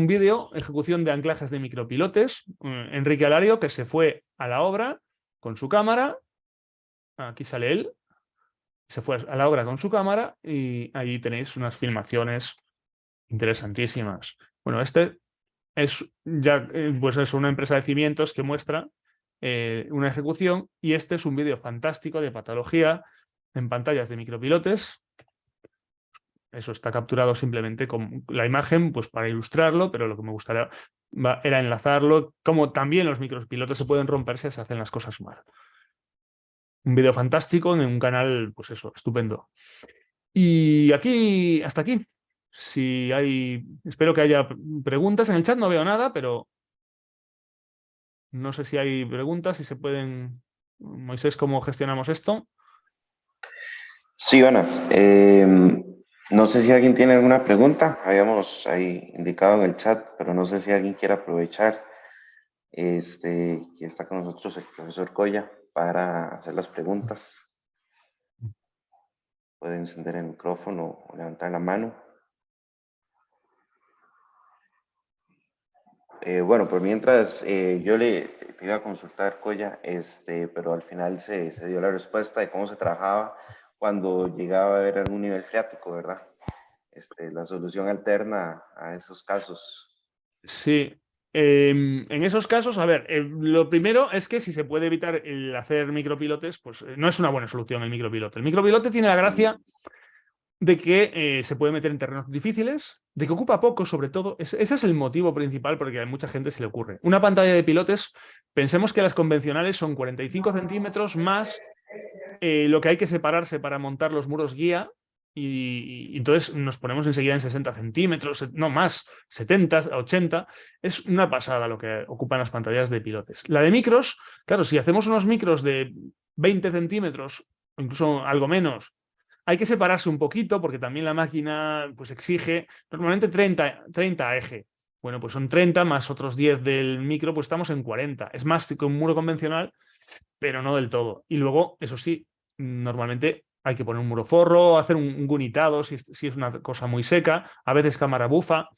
vídeo, ejecución de anclajes de micropilotes. Enrique Alario, que se fue a la obra con su cámara. Aquí sale él. Se fue a la obra con su cámara y ahí tenéis unas filmaciones interesantísimas. Bueno, este es ya pues es una empresa de cimientos que muestra una ejecución, y este es un vídeo fantástico de patología en pantallas de micropilotes. Eso está capturado simplemente con la imagen, pues para ilustrarlo, pero lo que me gustaría era enlazarlo, como también los micropilotos se pueden romper si se hacen las cosas mal. Un vídeo fantástico en un canal, pues eso, estupendo. Y aquí, hasta aquí. Si hay, espero que haya preguntas. En el chat no veo nada, pero no sé si hay preguntas, si se pueden. Moisés, ¿cómo gestionamos esto? Sí, buenas. No sé si alguien tiene alguna pregunta. Habíamos ahí indicado en el chat, pero no sé si alguien quiere aprovechar que está con nosotros el profesor Coya para hacer las preguntas. Pueden encender el micrófono o levantar la mano. Bueno, por mientras yo te iba a consultar, Coya, pero al final se dio la respuesta de cómo se trabajaba cuando llegaba a haber algún nivel freático, ¿verdad? La solución alterna a esos casos. Sí. En esos casos, a ver, lo primero es que si se puede evitar el hacer micropilotes, pues no es una buena solución el micropilote. El micropilote tiene la gracia de que se puede meter en terrenos difíciles, de que ocupa poco, sobre todo. Ese es el motivo principal porque a mucha gente se le ocurre. Una pantalla de pilotes, pensemos que las convencionales son 45 centímetros más lo que hay que separarse para montar los muros guía, y entonces nos ponemos enseguida en 60 centímetros, no más, 70, 80. Es una pasada lo que ocupan las pantallas de pilotes. La de micros, claro, si hacemos unos micros de 20 centímetros o incluso algo menos, hay que separarse un poquito porque también la máquina pues exige normalmente 30 eje. Bueno, pues son 30 más otros 10 del micro, pues estamos en 40. Es más que un muro convencional, pero no del todo. Y luego, eso sí, normalmente hay que poner un muro forro, hacer un gunitado si es una cosa muy seca, a veces cámara bufa,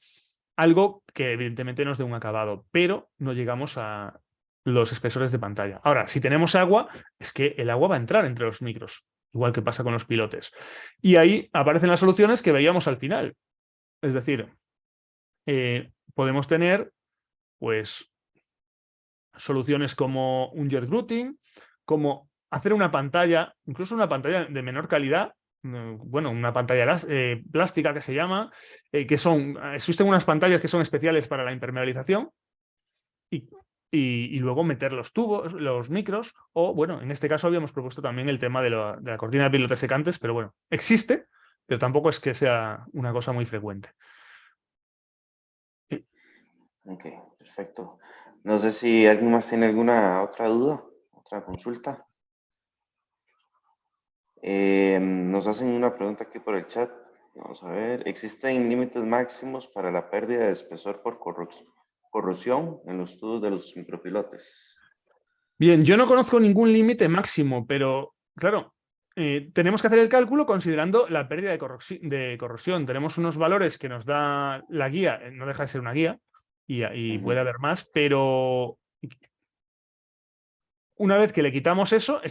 algo que evidentemente nos dé un acabado, pero no llegamos a los espesores de pantalla. Ahora, si tenemos agua, es que el agua va a entrar entre los micros, igual que pasa con los pilotes. Y ahí aparecen las soluciones que veíamos al final. Es decir, podemos tener, pues, soluciones como un jet grouting, como hacer una pantalla, incluso una pantalla de menor calidad, bueno, una pantalla plástica que se llama, existen unas pantallas que son especiales para la impermeabilización y luego meter los tubos, los micros, o bueno, en este caso habíamos propuesto también el tema de la cortina de pilotes secantes, pero bueno, existe, pero tampoco es que sea una cosa muy frecuente. Ok, perfecto. No sé si alguien más tiene alguna otra duda, otra consulta. Nos hacen una pregunta aquí por el chat. Vamos a ver. ¿Existen límites máximos para la pérdida de espesor por corrosión en los tubos de los micropilotes? Bien, yo no conozco ningún límite máximo, pero claro, tenemos que hacer el cálculo considerando la pérdida de corrosión. Tenemos unos valores que nos da la guía, no deja de ser una guía, y puede haber más, pero una vez que le quitamos eso,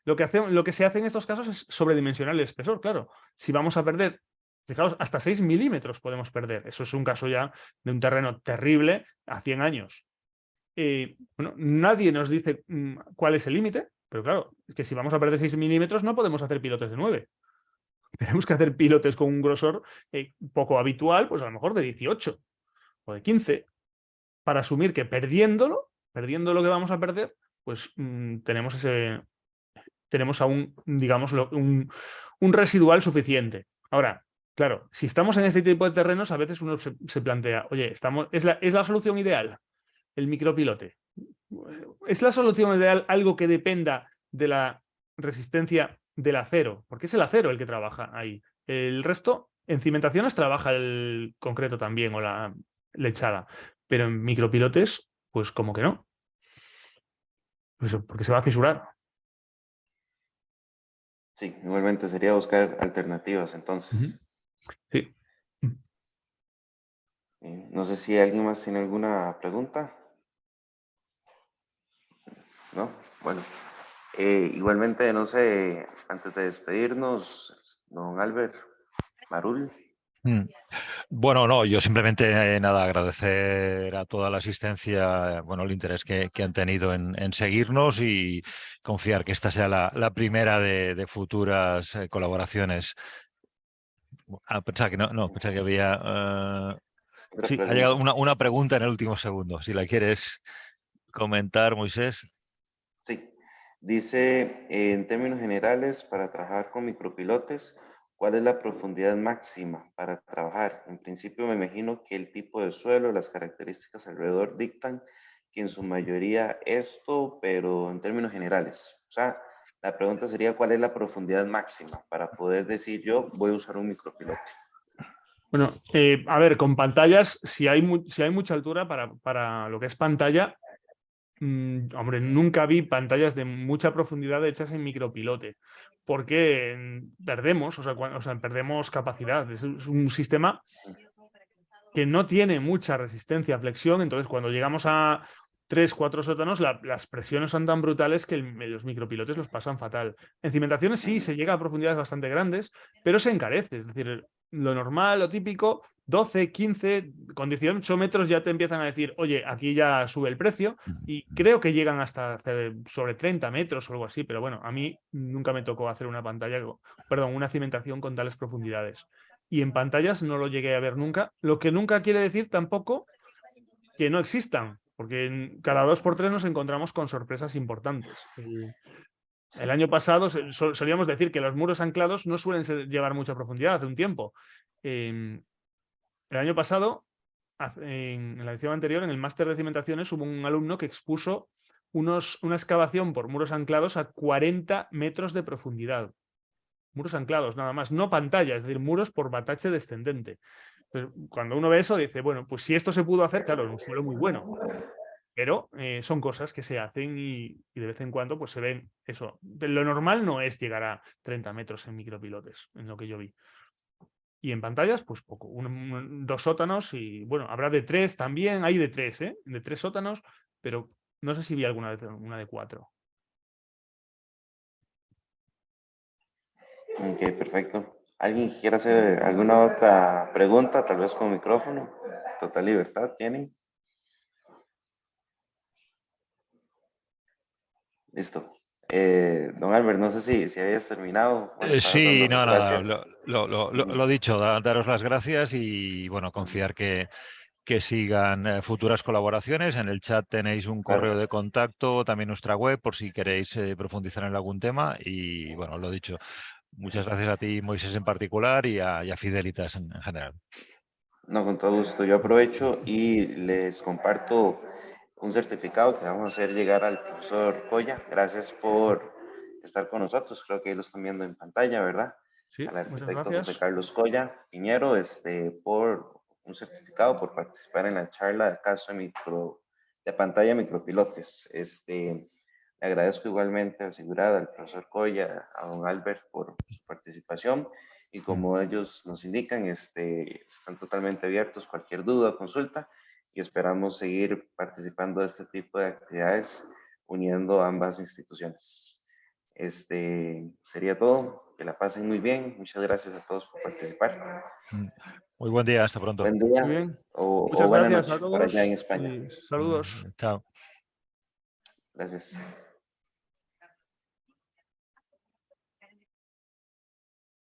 lo que se hace en estos casos es sobredimensionar el espesor, claro. Si vamos a perder, fijaos, hasta 6 milímetros podemos perder. Eso es un caso ya de un terreno terrible a 100 años. Bueno, nadie nos dice cuál es el límite, pero claro, que si vamos a perder 6 milímetros no podemos hacer pilotes de 9. Tenemos que hacer pilotes con un grosor poco habitual, pues a lo mejor de 18 o de 15, para asumir que perdiendo lo que vamos a perder, pues tenemos aún, digamos, un residual suficiente. Ahora, claro, si estamos en este tipo de terrenos, a veces uno se plantea, oye, ¿es la solución ideal el micropilote? ¿Es la solución ideal algo que dependa de la resistencia del acero? Porque es el acero el que trabaja ahí. El resto, en cimentaciones trabaja el concreto también o la lechada, pero en micropilotes, pues como que no. Pues porque se va a fisurar. Sí, igualmente sería buscar alternativas Ujú. entonces. Sí. No sé si alguien más tiene alguna pregunta. ¿No? Bueno, igualmente, no sé, antes de despedirnos, don Albert Marul. Mm. Bueno, no, yo simplemente nada, agradecer a toda la asistencia, bueno, el interés que han tenido en seguirnos y confiar que esta sea la primera de futuras colaboraciones. Pensaba que no, pensaba que había... Otra sí, ha llegado pregunta. una pregunta en el último segundo. Si la quieres comentar, Moisés. Sí, dice, en términos generales, para trabajar con micropilotes, ¿cuál es la profundidad máxima para trabajar? En principio me imagino que el tipo de suelo, las características alrededor dictan que en su mayoría esto, pero en términos generales. O sea, la pregunta sería, ¿cuál es la profundidad máxima para poder decir yo voy a usar un micropilote? Bueno, a ver, con pantallas, si hay mucha altura para lo que es pantalla, hombre, nunca vi pantallas de mucha profundidad hechas en micropilote, porque perdemos, o sea, perdemos capacidad. Es un sistema que no tiene mucha resistencia a flexión, entonces cuando llegamos a 3, 4 sótanos, las presiones son tan brutales que los micropilotes los pasan fatal. En cimentaciones sí se llega a profundidades bastante grandes, pero se encarece, es decir, lo normal, lo típico, 12, 15, con 18 metros ya te empiezan a decir, oye, aquí ya sube el precio, y creo que llegan hasta hacer sobre 30 metros o algo así, pero bueno, a mí nunca me tocó hacer una cimentación con tales profundidades. Y en pantallas no lo llegué a ver nunca, lo que nunca quiere decir tampoco que no existan, porque cada 2 por 3 nos encontramos con sorpresas importantes. El año pasado solíamos decir que los muros anclados no suelen llevar mucha profundidad hace un tiempo. El año pasado, en la edición anterior, en el máster de cimentaciones, hubo un alumno que expuso una excavación por muros anclados a 40 metros de profundidad. Muros anclados, nada más, no pantalla, es decir, muros por batache descendente. Entonces, cuando uno ve eso, dice, bueno, pues si esto se pudo hacer, claro, es un suelo muy bueno, pero son cosas que se hacen y de vez en cuando pues se ven eso. Lo normal no es llegar a 30 metros en micropilotes, en lo que yo vi. Y en pantallas, pues poco, 2 sótanos y bueno, habrá de 3 también, hay de 3, ¿eh? De 3 sótanos, pero no sé si vi alguna vez una de 4. Ok, perfecto. ¿Alguien quiere hacer alguna otra pregunta, tal vez con micrófono? Total libertad, ¿tienen? Listo. Don Albert, no sé si habías terminado. Bueno, para Sí, darnos las no, nada, gracias. lo dicho, daros las gracias y bueno, confiar que sigan futuras colaboraciones. En el chat tenéis un Claro. correo de contacto, también nuestra web, por si queréis profundizar en algún tema. Y bueno, lo dicho, muchas gracias a ti, Moisés, en particular, y a Fidelitas en general. No, con todo gusto. Yo aprovecho y les comparto un certificado que vamos a hacer llegar al profesor Coya. Gracias por estar con nosotros. Creo que ahí lo están viendo en pantalla, ¿verdad? Sí, Al muchas arquitecto José gracias. Carlos Coya Piñero, por un certificado por participar en la charla de caso de de pantalla micropilotes. Le agradezco igualmente a Segurada, al profesor Coya, a don Albert por su participación y como ellos nos indican, están totalmente abiertos a cualquier duda o consulta y esperamos seguir participando de este tipo de actividades uniendo ambas instituciones. Sería todo, que la pasen muy bien, muchas gracias a todos por participar. Muy buen día, hasta pronto. Buen día Muy bien. o Muchas buena gracias noche a por todos allá en España. y saludos. Chao. Gracias.